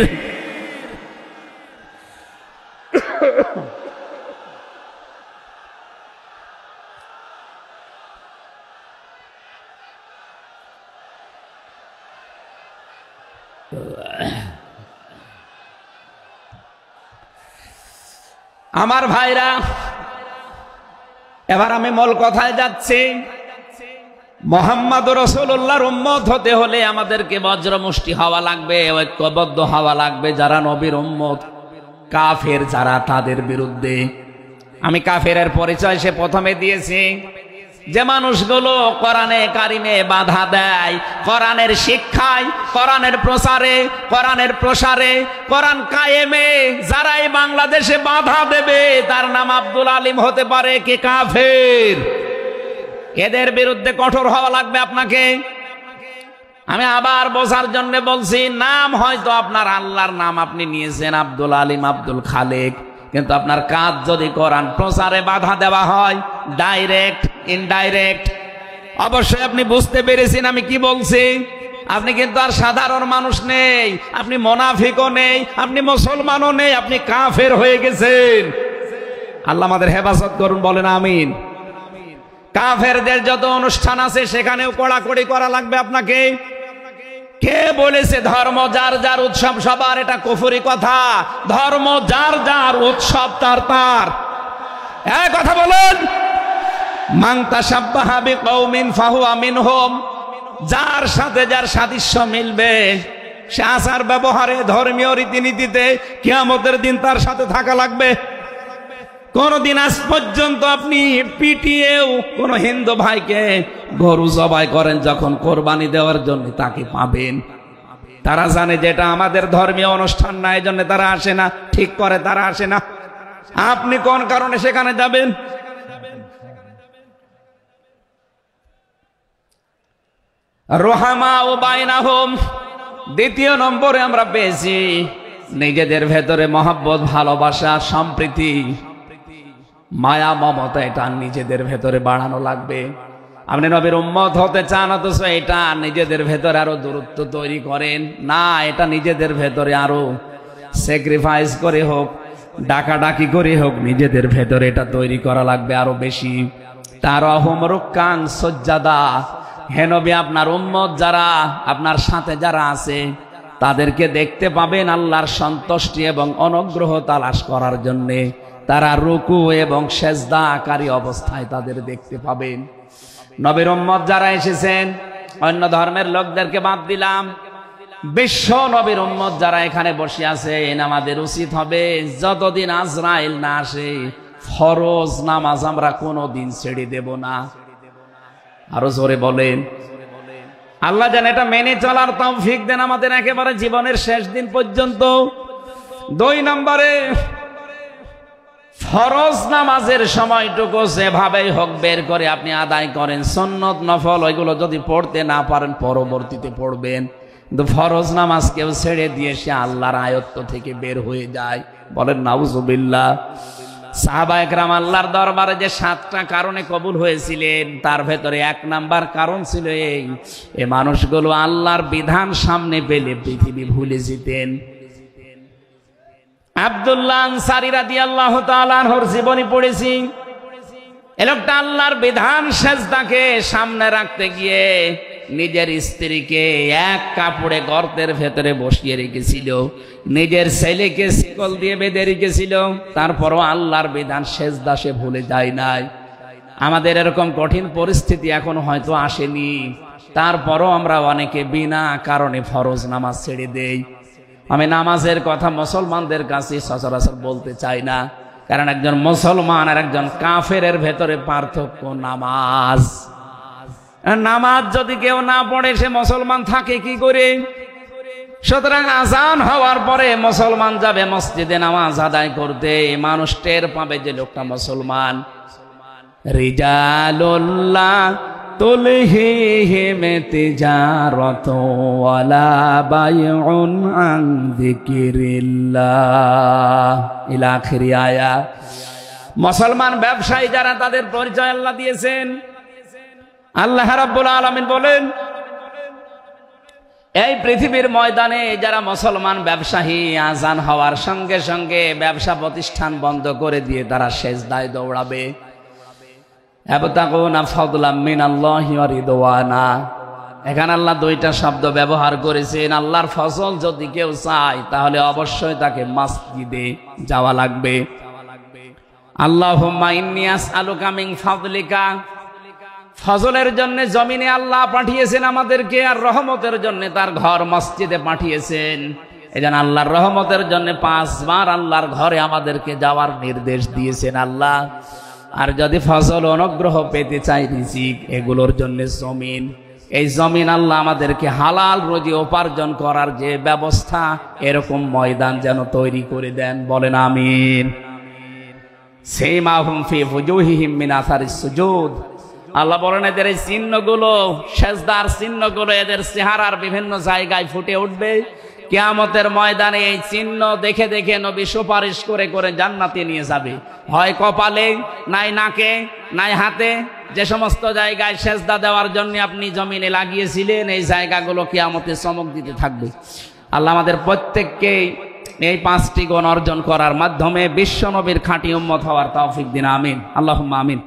S1: আমার ভাইরা, এবার আমি মূল কথায় যাচ্ছি। মুহাম্মদ রাসূলুল্লাহর উম্মত হতে হলে আমাদেরকে বজ্রমুষ্টি হওয়া লাগবে, ঐক্যবদ্ধ হওয়া লাগবে। যারা নবীর উম্মত, কাফের যারা, তাদের বিরুদ্ধে। আমি কাফেরের পরিচয় সে প্রথমে দিয়েছি। যে মানুষগুলো কোরআনে কারিমে বাধা দেয়, কোরআনের শিক্ষায়, কোরআনের প্রচারে, কোরআনের প্রসারে, কোরআন কায়েমে যারাই বাংলাদেশে বাধা দেবে, তার নাম আব্দুল আলিম হতে পারে কে কাফের। এদের বিরুদ্ধে কঠোর হওয়া লাগবে আপনাকে। আমি আবার বোঝার জন্য বলছি, নাম হয়তো আপনার আল্লাহর নাম আপনি নিয়েছেন আব্দুল আলিম, আব্দুল খালেক, কিন্তু আপনার কাজ যদি কোরআন প্রচারে বাধা দেওয়া হয়, ডাইরেক্ট ইনডাইরেক্ট, অবশ্যই আপনি বুঝতে পেরেছেন আমি কি বলছি। আপনি কিন্তু আর সাধারণ মানুষ নেই, আপনি মুনাফিকও নেই, আপনি মুসলমানও নেই, আপনি কাফের হয়ে গেছেন। আল্লাহ আমাদের হেফাজত করুন, বলেন আমিন। কাফেরদের যত অনুষ্ঠান আছে সেখানেও কড়াকড়ি করা লাগবে আপনাকে। কে বলেছে ধর্ম যার যার উৎসব সবার? এটা কুফরি কথা। ধর্ম যার যার, উৎসব তার তার। এই কথা বলুন। মান তাশাব্বাহা বিকওমিন ফাহুয়া মিনহুম। যার সাথে যার সাদৃশ্য মিলবে সে আচার ব্যবহারে, ধর্মীয় রীতিনীতিতে কিয়ামতের দিন তার সাথে থাকা লাগবে। কোনদিন আজ পর্যন্ত আপনি পিটিয়েও কোন হিন্দু ভাইকে গরু জবাই করেন যখন কোরবানি দেওয়ার জন্য, তাকে পাবেন। তারা জানে যেটা আমাদের ধর্মীয় অনুষ্ঠান না, এই জন্য তারা আসে না, ঠিক করে তারা আসে না। আপনি কোন কারণে সেখানে যাবেন? রোহামা ও বাইনাহুম। দ্বিতীয় নম্বরে আমরা পেয়েছি নিজেদের ভেতরে মহব্বত, ভালোবাসা, সম্প্রীতি, মায়া, মমতা, এটা নিজেদের ভেতরে বাড়ানো লাগবে। আপনি নবীর উম্মত হতে চান অথচ এটা নিজেদের ভেতরে আরো দূরত্ব তৈরি করেন না। এটা নিজেদের ভেতরে আরো স্যাক্রিফাইস করে হোক, ডাকাডাকি করে হোক, নিজেদের ভেতরে এটা তৈরি করা লাগবে আরো বেশি। তারাহুম রুক্কান সুজদাা। হে নবী, আপনার উম্মত যারা, আপনার সাথে যারা আছে তাদেরকে দেখতে পাবেন আল্লাহর সন্তুষ্টি এবং অনুগ্রহ তালাশ করার জন্যে। তারা রুকু এবং সেজদাকারী অবস্থায় তাদের দেখতে পাবেন। নবীর উম্মত যারা এসেছেন, অন্য ধর্মের লোকদেরকে বাদ দিলাম, বিশ্ব নবীর উম্মত যারা এখানে বসে আছেন, আমাদের উচিত হবে যতদিন আজরাইল না আসে ফরজ নামাজ আমরা কোনোদিন ছেড়ে দেব না। আরো জোরে বলেন। আল্লাহ যেন এটা মেনে চলার তৌফিক দেন আমাদের একেবারে জীবনের শেষ দিন পর্যন্ত। 2 নম্বরে, ফরজ নামাজের সময়টুকু যেভাবেই হোক বের করে আপনি আদায় করেন। সুন্নত নফল ওইগুলো যদি পড়তে না পারেন পরবর্তীতে পড়বেন, কিন্তু ফরজ নামাজ কেউ ছেড়ে দিয়ে সে আল্লাহর আয়ত্ত থেকে বের হয়ে যায়। বলেন নাউজুবিল্লাহ। সাহাবায়ে কেরাম আল্লাহর দরবারে যে 7টা কারণে কবুল হয়েছিলেন, তার ভেতরে 1 নাম্বার কারণ ছিল এই মানুষগুলো আল্লাহর বিধান সামনে পেলে পৃথিবী ভুলে যেতেন। আব্দুল্লাহ আনসারী রাদিয়াল্লাহু তাআলা আনহুর জীবনী পড়েছি। এই লোকটা আল্লাহর বিধান সেজদাকে সামনে রাখতে গিয়ে নিজের স্ত্রীকে এক কাপড়ে গর্তের ভেতরে বসিয়ে রেখেছিল, নিজের ছেলেকে শিকল দিয়ে বেঁধে রেখেছিল, তারপরও আল্লাহর বিধান সেজদা সে ভুলে যায় নাই। আমাদের এরকম কঠিন পরিস্থিতি এখন হয়তো আসেনি, তারপরও আমরা অনেকে বিনা কারণে ফরজ নামাজ ছেড়ে দেই। আমি নামাজের কথা মুসলমানদের কাছে সচরাচর বলতে চাই না, কারণ একজন মুসলমান আর একজন কাফেরের ভেতরে পার্থক্য নামাজ। নামাজ যদি কেউ না পড়ে সে মুসলমান থাকে কি করে? সুতরাং আজান হওয়ার পরে মুসলমান যাবে মসজিদে নামাজ আদায় করতে, মানুষ টের পাবে যে লোকটা মুসলমান। রিজালুল্লাহ তুলহিহিম তিজারাতু ওয়ালা বাইউন আন যিকিরিল্লাহ ইলা আখির আয়াত। মুসলমান ব্যবসায়ী যারা, তাদের পরিচয় আল্লাহ দিয়েছেন। আল্লাহ রাব্বুল আলামিন বলেন, এই পৃথিবীর ময়দানে যারা মুসলমান ব্যবসায়ী, আজান হওয়ার সঙ্গে সঙ্গে ব্যবসা প্রতিষ্ঠান বন্ধ করে দিয়ে তারা সেজদায় দৌড়াবে। ইয়াবতাগুনা ফাদলাম মিনাল্লাহি ওয়া রিদওয়ানা। এখানে আল্লাহ 2টা শব্দ ব্যবহার করেছেন। আল্লাহর ফজল যদি কেউ চায় তাহলে অবশ্যই তাকে মসজিদে যাওয়া লাগবে। আল্লাহুম্মা ইন্নী আসআলুকা মিন ফাদলিকা। ফজলের জন্য জমিনে আল্লাহ পাঠিয়েছেন আমাদেরকে, আর রহমতের জন্য তার ঘর মসজিদে পাঠিয়েছেন। এজন্য আল্লাহর রহমতের জন্য 5 বার আল্লাহর ঘরে আমাদেরকে যাওয়ার নির্দেশ দিয়েছেন আল্লাহ। আর যদি ফজল অনুগ্রহ পেতে চাই রিজিক, এগুলোর জন্য জমিন, এই জমিন আল্লাহ আমাদেরকে হালাল রুজি উপার্জন করার যে ব্যবস্থা, এরকম ময়দান যেন তৈরি করে দেন। বলেন আমিন। সীমাহুম ফি ফুজুহিহিম মিন আসারিস সুজুদ। আল্লাহ বলেন এদের এই চিহ্নগুলো, সেজদার চিহ্নগুলো এদের চেহারার বিভিন্ন জায়গায় ফুটে উঠবে। কিয়ামতের ময়দানে এই চিহ্ন দেখে দেখে নবী সুপারিশ করে করে জান্নাতে নিয়ে যাবে, হয় কপালে, নাই নাকে, নাই হাতে। যে সমস্ত জায়গায় সেজদা দেওয়ার জন্য আপনি জমিনে লাগিয়েছিলেন, এই জায়গাগুলো কিয়ামতে চমক দিতে থাকবে। আল্লাহ আমাদের প্রত্যেককে এই 5টি গুণ অর্জন করার মাধ্যমে বিশ্ব নবীর খাঁটি উম্মত হওয়ার তৌফিক দিন। আমিন, আল্লাহুম্মা আমিন।